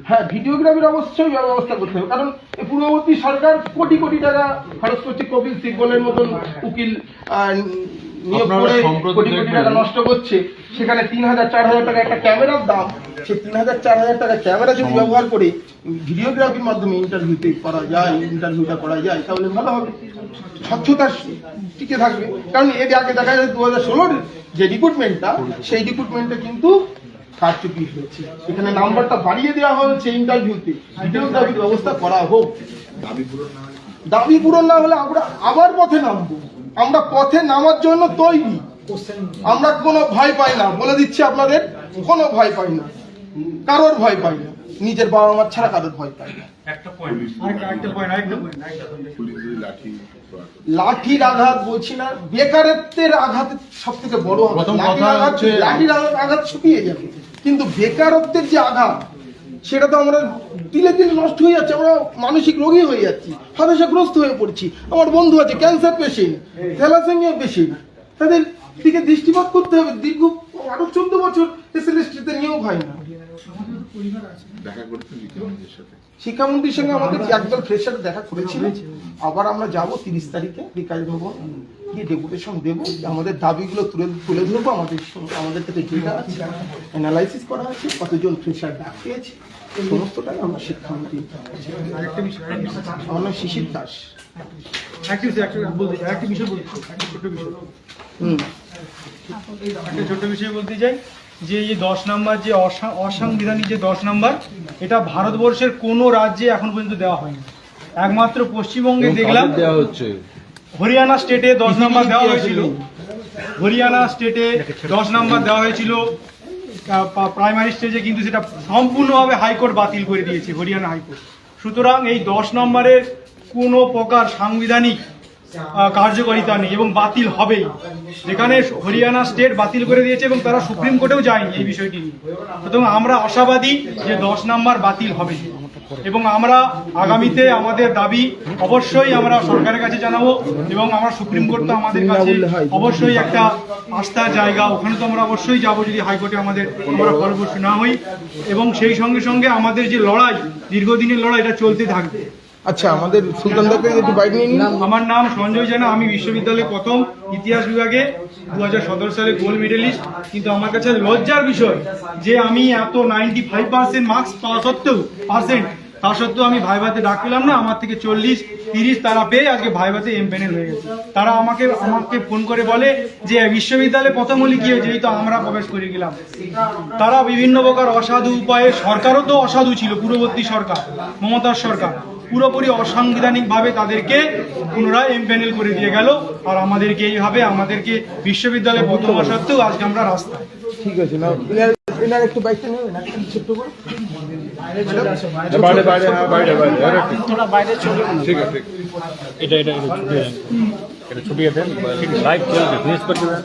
হ্যাঁ, ভিডিওগ্রাফির অবশ্যই ব্যবস্থা করতে হবে, কারণ পূর্ববর্তী সরকার কোটি কোটি টাকা খরচ করছে, কপিল সিব্বলের মতন উকিল নিয়োগ করে কোটি কোটি টাকা নষ্ট করছে। সেখানে 3000-4000 টাকা একটা ক্যামেরার দাম, সেই 3000-4000 টাকা ক্যামেরা যদি ব্যবহার করে ভিডিওগ্রাফির মাধ্যমে ইন্টারভিউটা করা যায়, তাহলে ভালো হবে, স্বচ্ছতা টিকে থাকবে। কারণ এর আগে দেখা যায় 2016-র যে রিক্রুটমেন্টটা, সেই রিক্রুটমেন্টে কিন্তু কারচুপি হয়েছে, সেখানে নাম্বারটা বাড়িয়ে দেওয়া হয়েছে ইন্টারভিউতে। ভিডিওগ্রাফির ব্যবস্থা করা হোক। দাবি পূরণ না হলে আমরা আবার পথে নামবো, আমরা পথে নামার জন্য তৈরি, আমরা কোনো ভয় পাই না, বলে দিচ্ছি আপনাদের, কোনো ভয় পাই না, কারোর ভয় পাই না, নিজের বাবা মার ছাড়া কারোর ভয় পাই না। লাঠির আঘাত বলছি না, বেকারত্বের আঘাত সব থেকে বড় আঘাত। লাঠির আঘাত ছুটিয়ে যাবে, কিন্তু বেকারত্বের যে আঘাত, সেটা তো আমরা দিলে দিলে নষ্ট হয়ে যাচ্ছে, আমরা মানসিক রোগী হয়ে যাচ্ছি, হতাশাগ্রস্ত হয়ে পড়ছি। আমার বন্ধু আছে ক্যান্সার পেশেন্ট, থ্যালাসেমিয়া পেশেন্ট, তাদের দিকে দৃষ্টিপাত করতে হবে। দীর্ঘ আরো 14 বছর এসএলএসটিতে নিয়োগ হয় না। শিক্ষামন্ত্রীর সঙ্গে আমাদের একদল ফ্রেশার দেখা করেছিল, আবার আমরা যাব 30 তারিখে বিকাশ ভবন, গিয়ে ডেপুটেশন দেবো, আমাদের দাবিগুলো তুলে ধরবো। আমাদের থেকে ডেটা আছে, অ্যানালাইসিস করা আছে, কতজন ফ্রেশার ডাক পেয়েছে, সমস্তটাই আমরা শিক্ষামন্ত্রী। আরেকটা বিষয় আমার নাম শিশির দাস। একটা বিষয় বলতে একটা ছোট বিষয় একটা ছোট বিষয় বলতে চাই যে এই 10 নম্বর যে অসাংবিধানিক যে 10 নম্বর, এটা ভারতবর্ষের কোনো রাজ্যে এখন পর্যন্ত দেওয়া হয়নি। একমাত্র পশ্চিমবঙ্গে দেখলাম দেওয়া হচ্ছে। হরিয়ানা স্টেটে 10 নম্বর দেওয়া হয়েছিল। হরিয়ানা স্টেটে 10 নম্বর দেওয়া হয়েছিল প্রাইমারি স্টেজে, কিন্তু সেটা সম্পূর্ণভাবে হাইকোর্ট বাতিল করে দিয়েছে, হরিয়ানা হাইকোর্ট। সুতরাং এই 10 নম্বরের কোনো প্রকার সাংবিধানিক কার্যকারিতা নেই এবং বাতিল হবেই। যেখানে হরিয়ানা স্টেট বাতিল করে দিয়েছে এবং তারা সুপ্রিম কোর্টেও যায়নি এই বিষয়টি নিয়ে। সুতরাং আমরা আশাবাদী যে 10 নম্বর বাতিল হবে এবং আমরা আগামীতে আমাদের দাবি অবশ্যই আমরা সরকারের কাছে জানাবো এবং আমরা সুপ্রিম কোর্ট তো আমাদের কাছে অবশ্যই একটা আস্থার জায়গা, ওখানে তো আমরা অবশ্যই যাব যদি হাইকোর্টে আমরা ফলপ্রসূ না হই। এবং সেই সঙ্গে সঙ্গে আমাদের যে লড়াই, দীর্ঘদিনের লড়াই, এটা চলতে থাকবে। আচ্ছা, আমাদের সুলতানদাকে একটু বাইক নিয়ে নিন। আমার নাম সঞ্জয় জানা, আমি বিশ্ববিদ্যালয়ে প্রথম ইতিহাস বিভাগে 2017 সালে গোল্ড মেডেলিস্ট। কিন্তু আমার কাছে লজ্জার বিষয় যে আমি এত 95% মার্কস পাওয়া সত্ত্বেও তা সত্ত্বেও আমি ভাইভাতে ডাক পেলাম না। আমার থেকে 40-30 তারা পেয়ে আজকে ভাইভাতে এমপ্যানেল হয়ে গেছে। তারা আমাকে ফোন করে বলে যে বিশ্ববিদ্যালয়ে প্রথম হলে কি হয়েছে, এই তো আমরা প্রবেশ করে গেলাম। তারা বিভিন্ন প্রকার অসাধু উপায়ে, সরকারও তো অসাধু ছিল, পূর্ববর্তী সরকার, মমতার সরকার, পুরোপুরি অসাংবিধানিক ভাবে তাদেরকে পুনরায় এমপ্যানেল করে দিয়ে গেল। আর আমাদেরকে এইভাবে আমাদেরকে বিশ্ববিদ্যালয়ে প্রথম হওয়া সত্ত্বেও আজকে আমরা রাস্তায়। ঠিক আছে, না এনার একটু বাইকটা নেবেন, একটা ছোট্ট করে বাইরে চলে। ঠিক আছে, এটা ছুটিয়ে দেন, লাইভ চলবে, ফিনিশ করতে দেন।